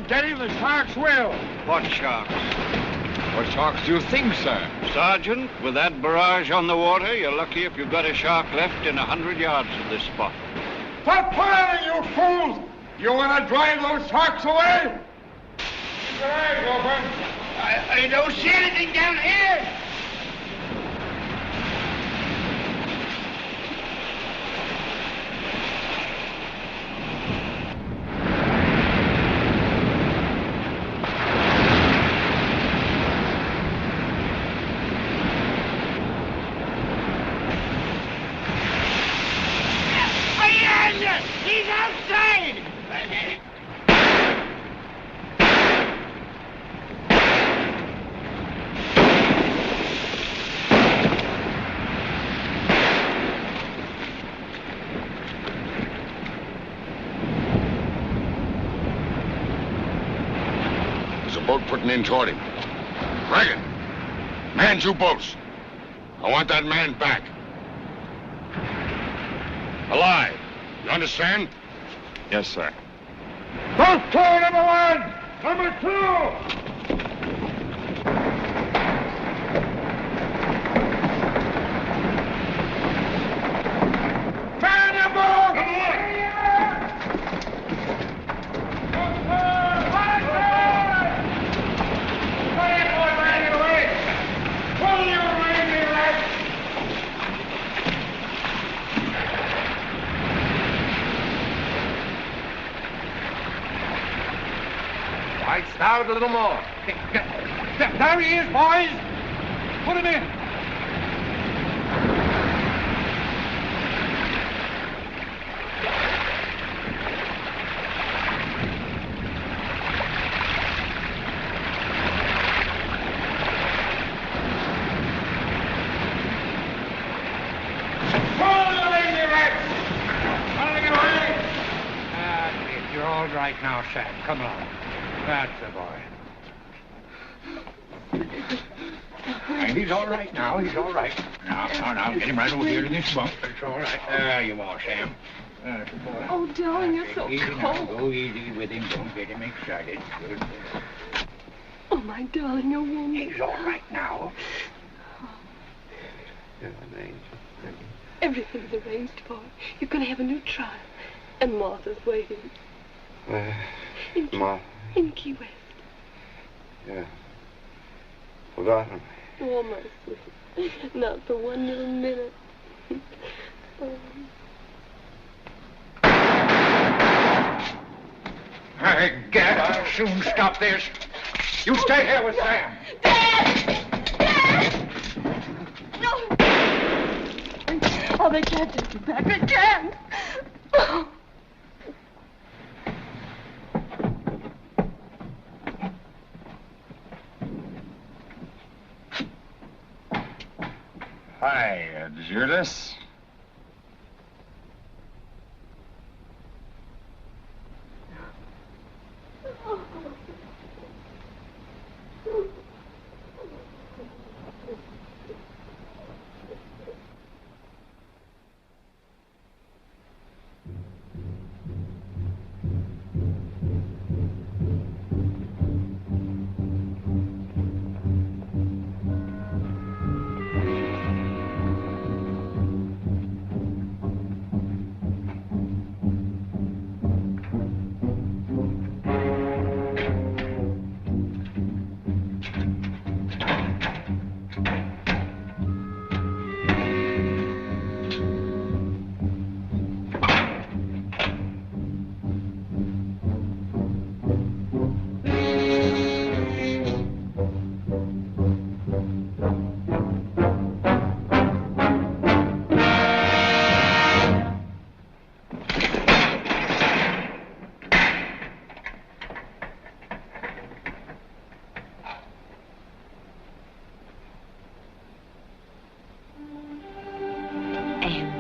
don't get him, the sharks will. What sharks? What sharks do you think, sir? Sergeant, with that barrage on the water, you're lucky if you've got a shark left in 100 yards of this spot. Stop firing, you fools! You want to drive those sharks away? Keep your eyes open. I don't see anything down here. He's outside! There's a boat putting in toward him. Reagan, man two boats. I want that man back. Alive. You understand? Yes, sir. Boat crew number one! Number two! Turn your boat! Pull your lazy legs! Right, start a little more. There he is, boys. Put him in. Pull your lazy legs! You're all right now, Sam. Come along. That's the boy. He's all right now. He's all right. Now, get him right over here in this bunk. It's all right. There you are, Sam. That's the boy. Oh, darling, you're so Easy now. cold. Go easy with him. Don't get him excited. Good. Oh, my darling, you're warm. He's all right now. Everything's arranged for. You're going to have a new trial. And Martha's waiting. In Key West. Yeah. Forgotten. Oh, my sweet. Not for one little minute. Oh. Hey, Gad, I'll soon stop this. You stay here with Sam. No! Oh, they can't take you back. They can't. Oh. Hi, Judas.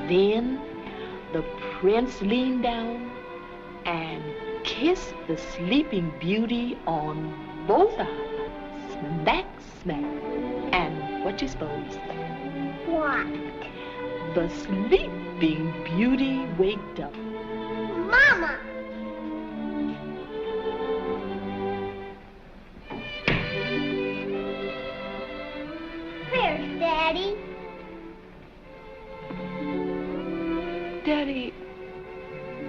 Then the prince leaned down and kissed the sleeping beauty on both eyes. Smack, smack. And what you suppose? What? The sleeping beauty waked up. Mama! Daddy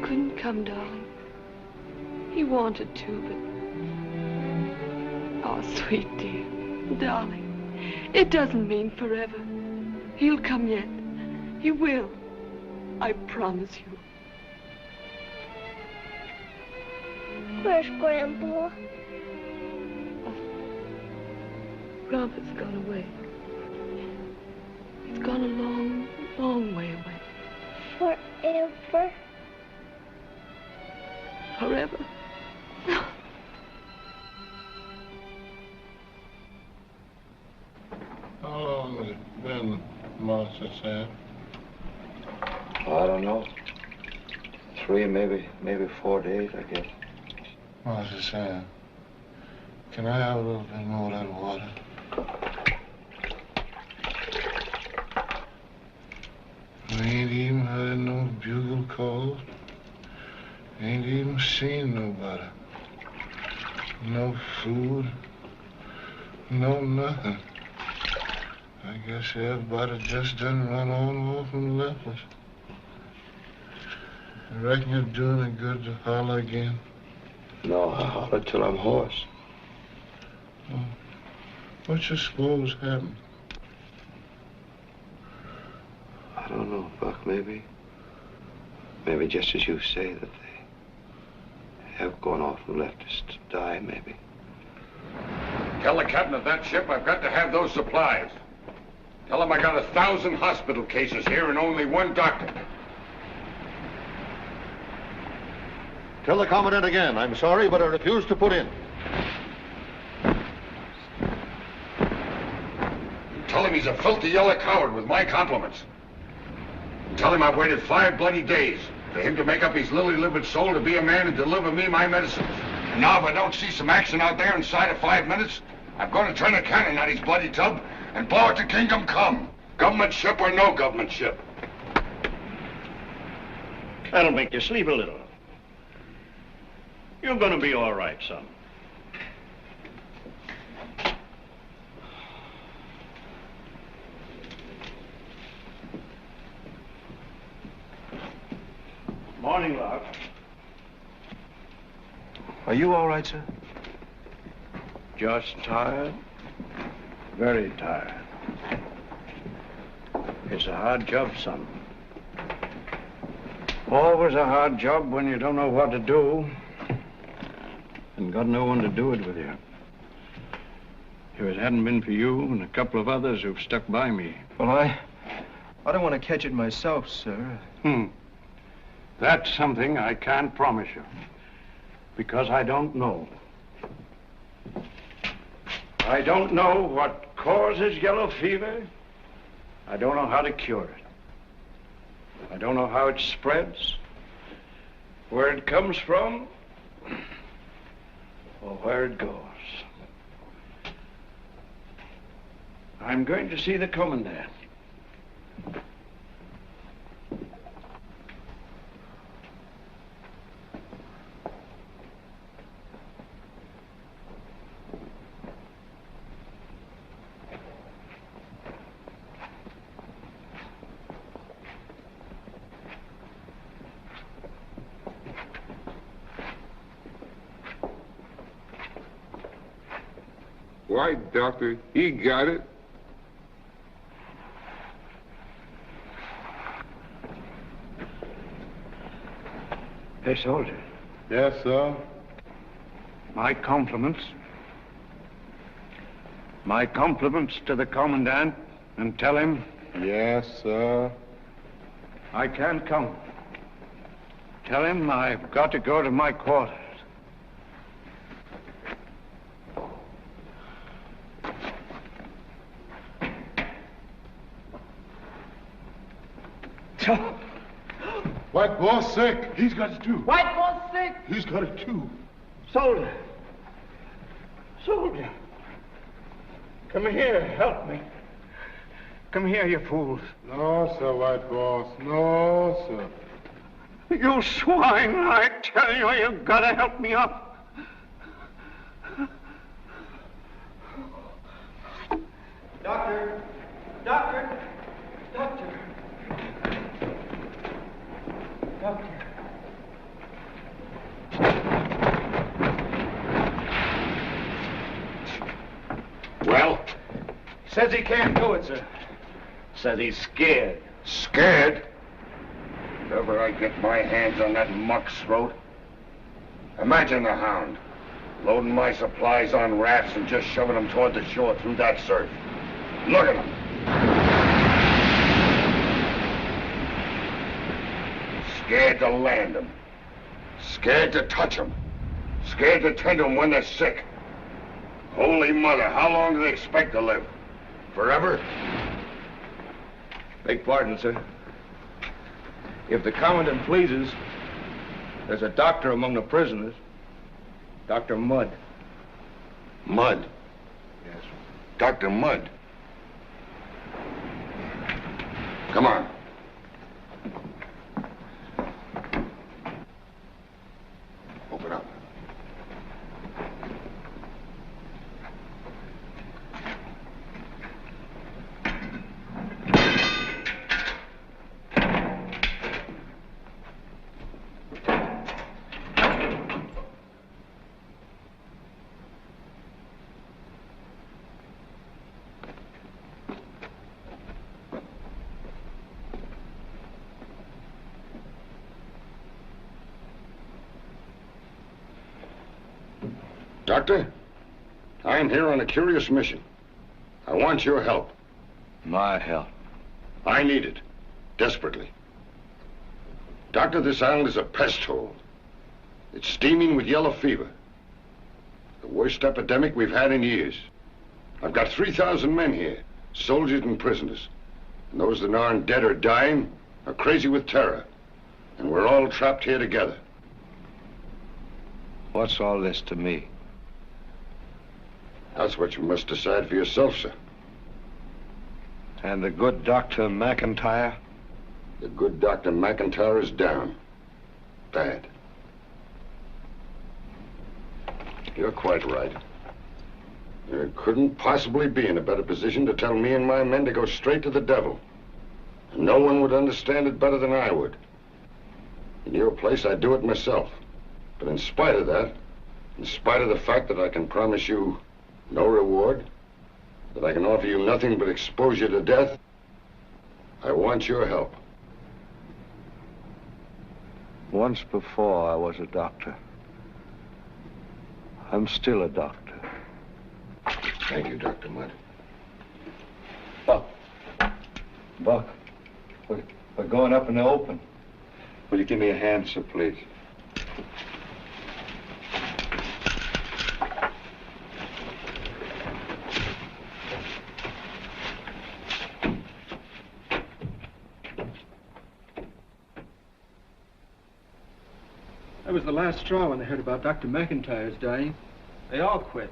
couldn't come, darling. He wanted to, but... Oh, sweet dear, darling, it doesn't mean forever. He'll come yet. He will. I promise you. Where's Grandpa? Grandpa's gone away. He's gone a long, long way away. Forever? Forever. How long has it been, Master Sam? Oh, I don't know. 3, maybe 4 days, I guess. Master Sam, can I have a little bit more of that water? We ain't even heard no bugle calls. Ain't even seen nobody. No food. No nothing. I guess everybody just done run on off and left us. I reckon you're doing it good to holler again. No, I'll holler till I'm hoarse. Oh, what you suppose happened? I don't know, Buck, maybe. Maybe just as you say, that they have gone off and left us to die, maybe. Tell the captain of that ship I've got to have those supplies. Tell him I got 1,000 hospital cases here and only 1 doctor. Tell the Commandant again. I'm sorry, but I refuse to put in. Tell him he's a filthy yellow coward with my compliments. Tell him I've waited 5 bloody days for him to make up his lily-livered soul to be a man and deliver me my medicines. And now if I don't see some action out there inside of 5 minutes, I'm going to turn a cannon on his bloody tub and blow it to kingdom come. Government ship or no government ship. That'll make you sleep a little. You're gonna be all right, son. Morning, Locke. Are you all right, sir? Just tired. Very tired. It's a hard job, son. Always a hard job when you don't know what to do and got no one to do it with you. If it hadn't been for you and a couple of others who've stuck by me. Well, I don't want to catch it myself, sir. That's something I can't promise you, because I don't know. I don't know what causes yellow fever. I don't know how to cure it. I don't know how it spreads, where it comes from, or where it goes. I'm going to see the Commandant. Why, Doctor, he got it. Hey, soldier. Yes, sir? My compliments. My compliments to the Commandant, and tell him... Yes, sir? I can't come. Tell him I've got to go to my quarters. White boss sick. He's got it too. White boss sick. He's got it too. Soldier. Soldier. Come here, help me. Come here, you fools. No, sir, white boss. No, sir. You swine, I tell you, you've got to help me up. Doctor! Doctor! Doctor! Doctor. Well? Says he can't do it, sir. Says he's scared. Scared? If ever I get my hands on that muck's throat. Imagine the hound. Loading my supplies on rafts and just shoving them toward the shore through that surf. Look at him. Scared to land them. Scared to touch them. Scared to tend them when they're sick. Holy Mother, how long do they expect to live? Forever? Beg pardon, sir. If the commandant pleases, there's a doctor among the prisoners. Dr. Mudd. Mudd? Yes. Dr. Mudd? Come on. Open up. Doctor, I'm here on a curious mission. I want your help. My help? I need it. Desperately. Doctor, this island is a pest hole. It's steaming with yellow fever. The worst epidemic we've had in years. I've got 3,000 men here, soldiers and prisoners. And those that aren't dead or dying are crazy with terror. And we're all trapped here together. What's all this to me? That's what you must decide for yourself, sir. And the good Dr. McIntyre? The good Dr. McIntyre is down. Bad. You're quite right. You couldn't possibly be in a better position to tell me and my men to go straight to the devil. And no one would understand it better than I would. In your place, I'd do it myself. But in spite of that, in spite of the fact that I can promise you no reward, that I can offer you nothing but exposure to death, I want your help. Once before, I was a doctor. I'm still a doctor. Thank you, Dr. Mudd. Buck. Buck. We're going up in the open. Will you give me a hand, sir, please? That was the last straw when they heard about Dr. McIntyre's dying. They all quit.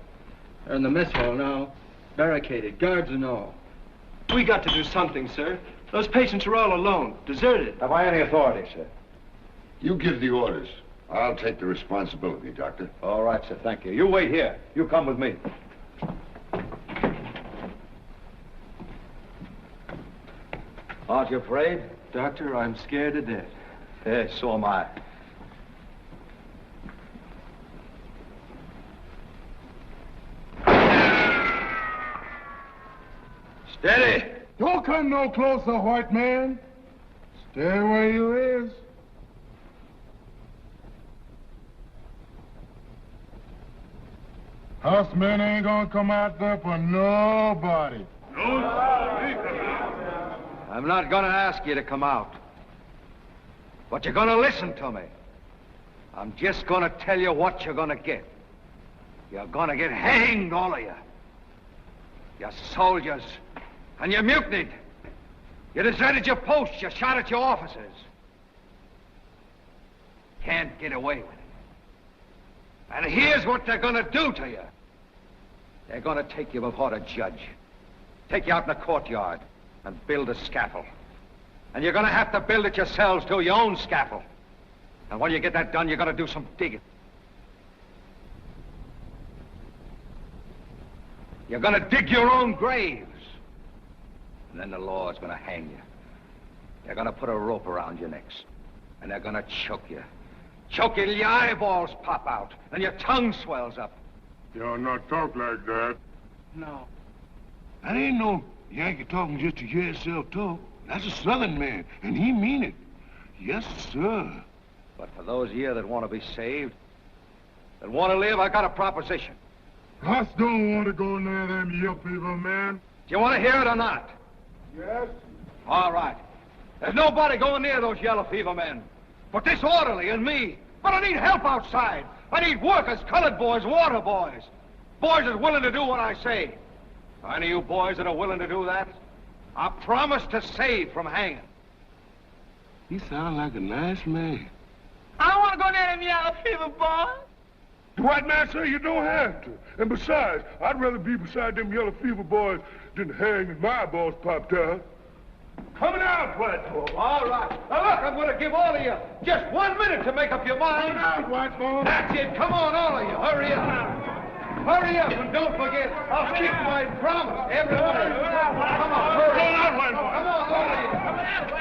They're in the mess hall now, barricaded, guards and all. We got to do something, sir. Those patients are all alone, deserted. Have I any authority, sir? You give the orders. I'll take the responsibility, Doctor. All right, sir, thank you. You wait here. You come with me. Aren't you afraid? Doctor, I'm scared to death. Yes, so am I. Steady! Don't come no closer, white man. Stay where you is. Us men ain't gonna come out there for nobody. I'm not gonna ask you to come out. But you're gonna listen to me. I'm just gonna tell you what you're gonna get. You're gonna get hanged, all of you. You're soldiers. And you mutinied. You deserted your posts. You shot at your officers. Can't get away with it. And here's what they're gonna do to you. They're gonna take you before a judge. Take you out in the courtyard and build a scaffold. And you're gonna have to build it yourselves, too, your own scaffold. And when you get that done, you're gonna do some digging. You're gonna dig your own graves. And then the law's gonna hang you. They're gonna put a rope around your necks. And they're gonna choke you. Choke you till your eyeballs pop out and your tongue swells up. Y'all not talk like that. No. That ain't no Yankee talking just to hear himself talk. That's a Southern man, and he mean it. Yes, sir. But for those of you that want to be saved, that want to live, I got a proposition. Us don't want to go near them yellow people, man. Do you want to hear it or not? Yes. All right. There's nobody going near those yellow fever men. But this orderly and me. But I need help outside. I need workers, colored boys, water boys. Boys that's willing to do what I say. Any of you boys that are willing to do that, I promise to save from hanging. He sound like a nice man. I don't want to go near them yellow fever boys. The white man say you don't have to. And besides, I'd rather be beside them yellow fever boys than hang and my balls popped out. Coming out, white boy. All right. Now, look, I'm going to give all of you just 1 minute to make up your mind. Coming out, white boy. That's it. Come on, all of you. Hurry up. Hurry up, and don't forget, I'll keep my promise. Everybody. Come on, hurry.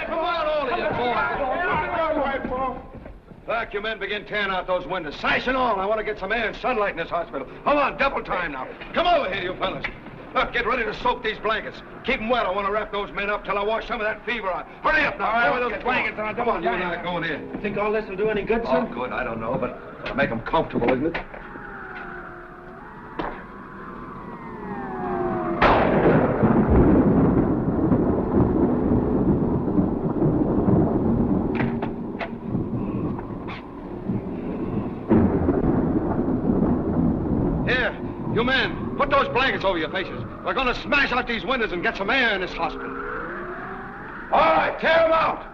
Come on, all of you. Come on, all of you, boys. Back, you men begin tearing out those windows. Sash and all. I want to get some air and sunlight in this hospital. Come on, double time now. Come over here, you fellas. Look, get ready to soak these blankets. Keep them wet. I want to wrap those men up till I wash some of that fever out. Hurry up now. All right, with those blankets on. Come on, you and I going in. You think all this will do any good, sir? Oh, good. I don't know, but it'll make them comfortable, isn't it? You men, put those blankets over your faces. We're going to smash out these windows and get some air in this hospital. All right, tear them out.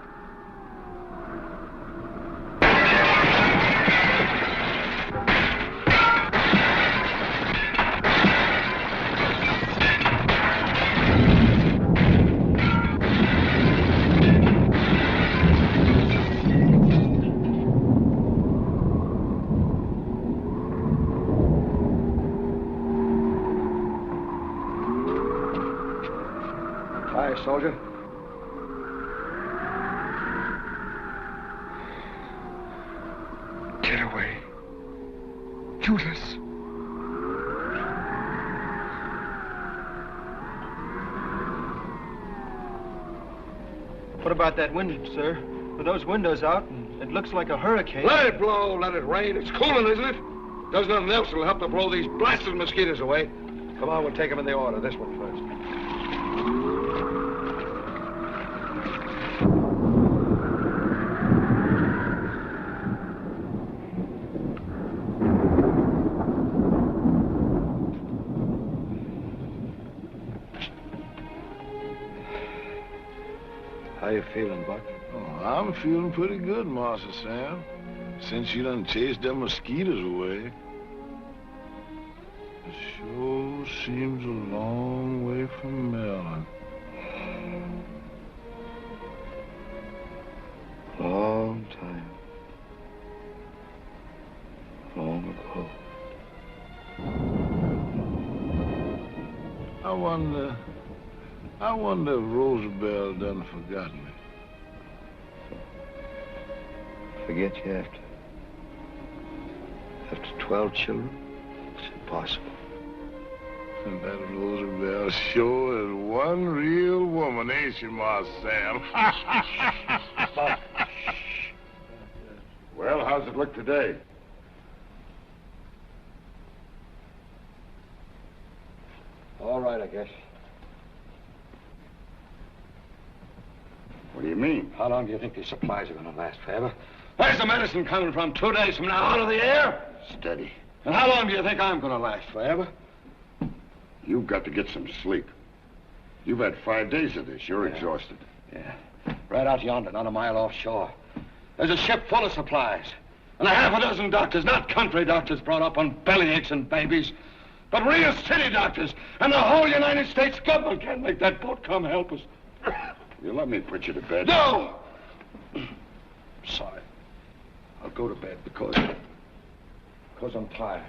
Soldier. Get away. Judas. What about that wind, sir? With those windows out, and it looks like a hurricane. Let it blow, let it rain. It's cooling, isn't it? Does nothing else that'll help to blow these blasted mosquitoes away. Come on, we'll take them in the order. This one first. How you feeling, Buck? Oh, I'm feeling pretty good, Master Sam. Since you done chased them mosquitoes away. It sure seems a long way from Maryland. Long time. Long ago. I wonder if Roosevelt done forgotten me. Forget you after 12 children? It's impossible. And that Roosevelt sure is one real woman, ain't she, Master Sam? Well, how's it look today? All right, I guess. What do you mean? How long do you think these supplies are going to last, forever? Where's the medicine coming from 2 days from now? Out of the air? Steady. And how long do you think I'm going to last, forever? You've got to get some sleep. You've had 5 days of this. You're exhausted. Yeah. Right out yonder, not a mile offshore. There's a ship full of supplies. And a half a dozen doctors, not country doctors brought up on bellyaches and babies, but real city doctors. And the whole United States government can't make that boat come help us. You let me put you to bed. No! Sorry. I'll go to bed because I'm tired.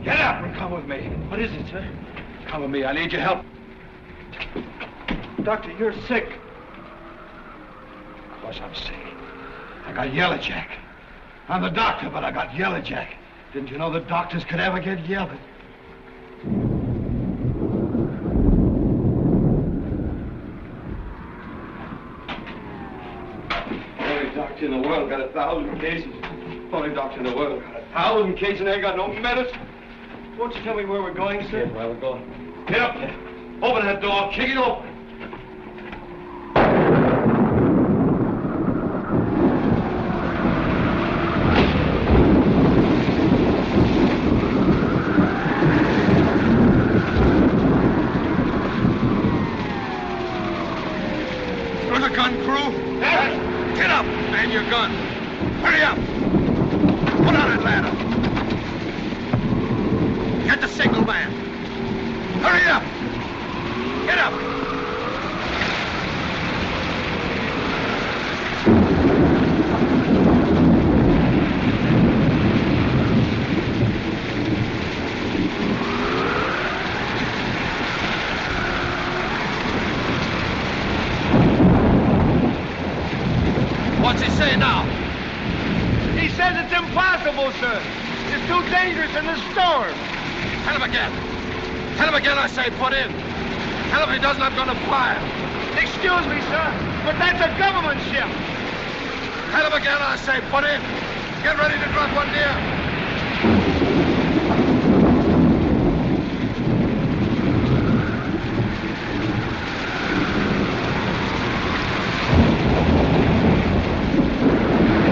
Get up and come with me. What is it, sir? Come with me. I need your help. Doctor, you're sick. Of course I'm sick. I got yellow jack. I'm the doctor, but I got yellow jack. Didn't you know the doctors could ever get yellow? Only doctor in the world got 1,000 cases. Only doctor in the world got 1,000 cases and ain't got no medicine. Won't you tell me where we're going, sir? Yeah, where we're going. Get up there. Open that door. Kick it open. Throw the gun, crew. Yes. Get up. Man your gun. Hurry up. Put on that ladder. Get the signal man. Hurry up. Get up. What's he say now? He says it's impossible, sir. It's too dangerous in the storm. Tell him again. Tell him again, I say, put in. Tell him he doesn't, I'm going to fire. Excuse me, sir, but that's a government ship. Tell him again, I say, put in. Get ready to drop one near.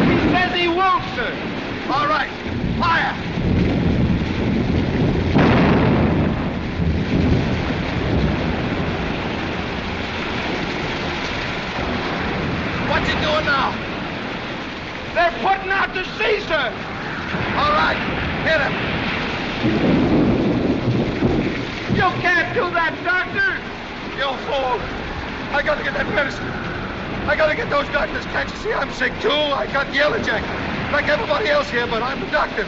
He says he won't, sir. All right, fire. What's he doing now? They're putting out to sea, sir. All right, hit him. You can't do that, doctor. You fool. I got to get that medicine. I got to get those doctors. Can't you see I'm sick, too? I got yellow jack. Like everybody else here, but I'm the doctor.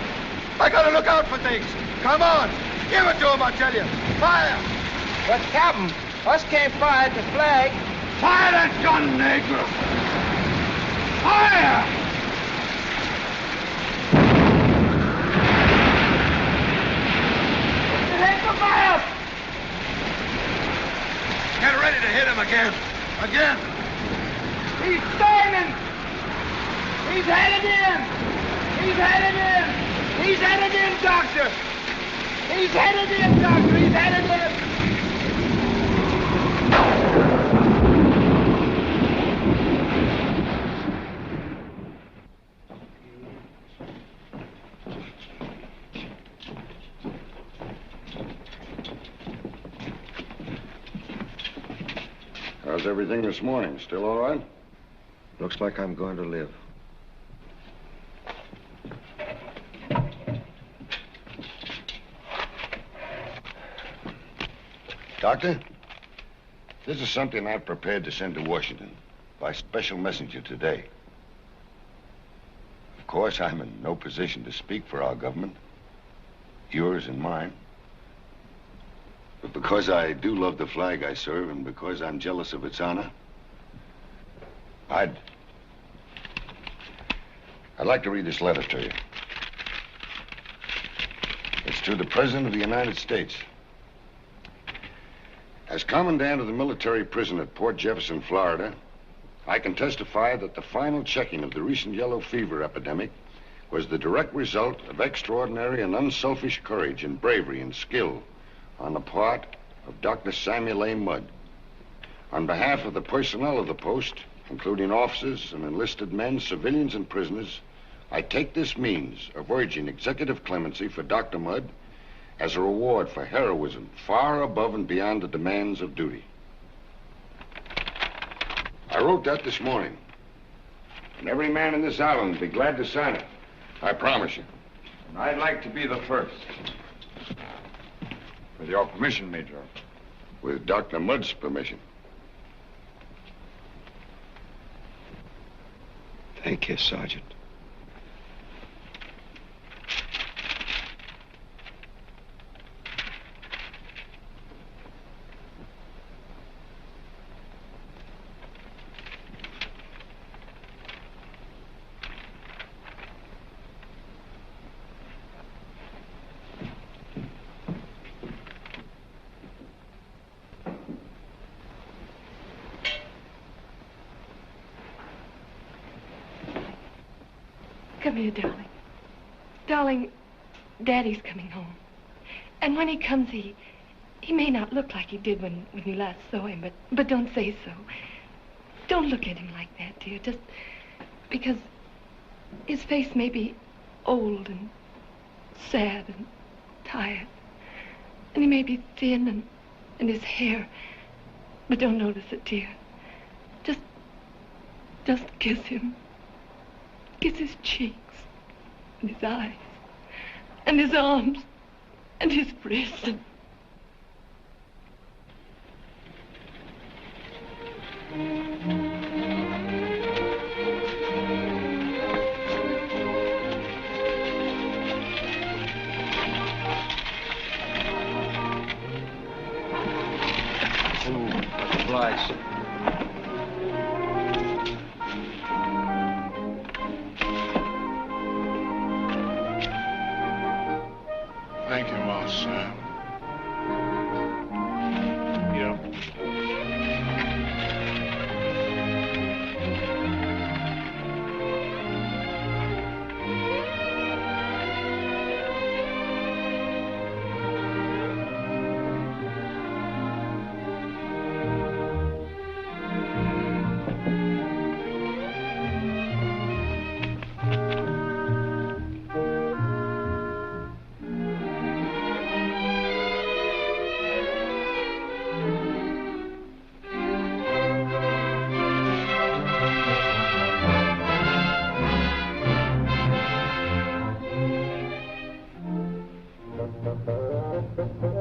I got to look out for things. Come on. Give it to him, I tell you. Fire. But, Captain, us can't fire at the flag. Fire that gun, Negro. Fire! It ain't the fire. Get ready to hit him again. Again. He's turning. He's headed in. He's headed in. He's headed in, doctor. He's headed in, doctor. He's headed in. How's everything this morning? Still all right? Looks like I'm going to live. Doctor, this is something I've prepared to send to Washington by special messenger today. Of course, I'm in no position to speak for our government, yours and mine. But because I do love the flag I serve and because I'm jealous of its honor, I'd like to read this letter to you. It's to the President of the United States. As Commandant of the military prison at Port Jefferson, Florida, I can testify that the final checking of the recent yellow fever epidemic was the direct result of extraordinary and unselfish courage and bravery and skill on the part of Dr. Samuel A. Mudd. On behalf of the personnel of the post, including officers and enlisted men, civilians, and prisoners, I take this means of urging executive clemency for Dr. Mudd as a reward for heroism far above and beyond the demands of duty. I wrote that this morning, and every man in this island will be glad to sign it. I promise you. And I'd like to be the first. With your permission, Major. With Dr. Mudd's permission. Thank you, Sergeant. Come here, darling. Darling, Daddy's coming home. And when he comes, he may not look like he did when you last saw him, but don't say so. Don't look at him like that, dear, just because his face may be old and sad and tired. And he may be thin and his hair, but don't notice it, dear. Just kiss him. Kiss his cheeks and his eyes and his arms and his wrists and... Much obliged. Thank you, Moss Sam. Thank you.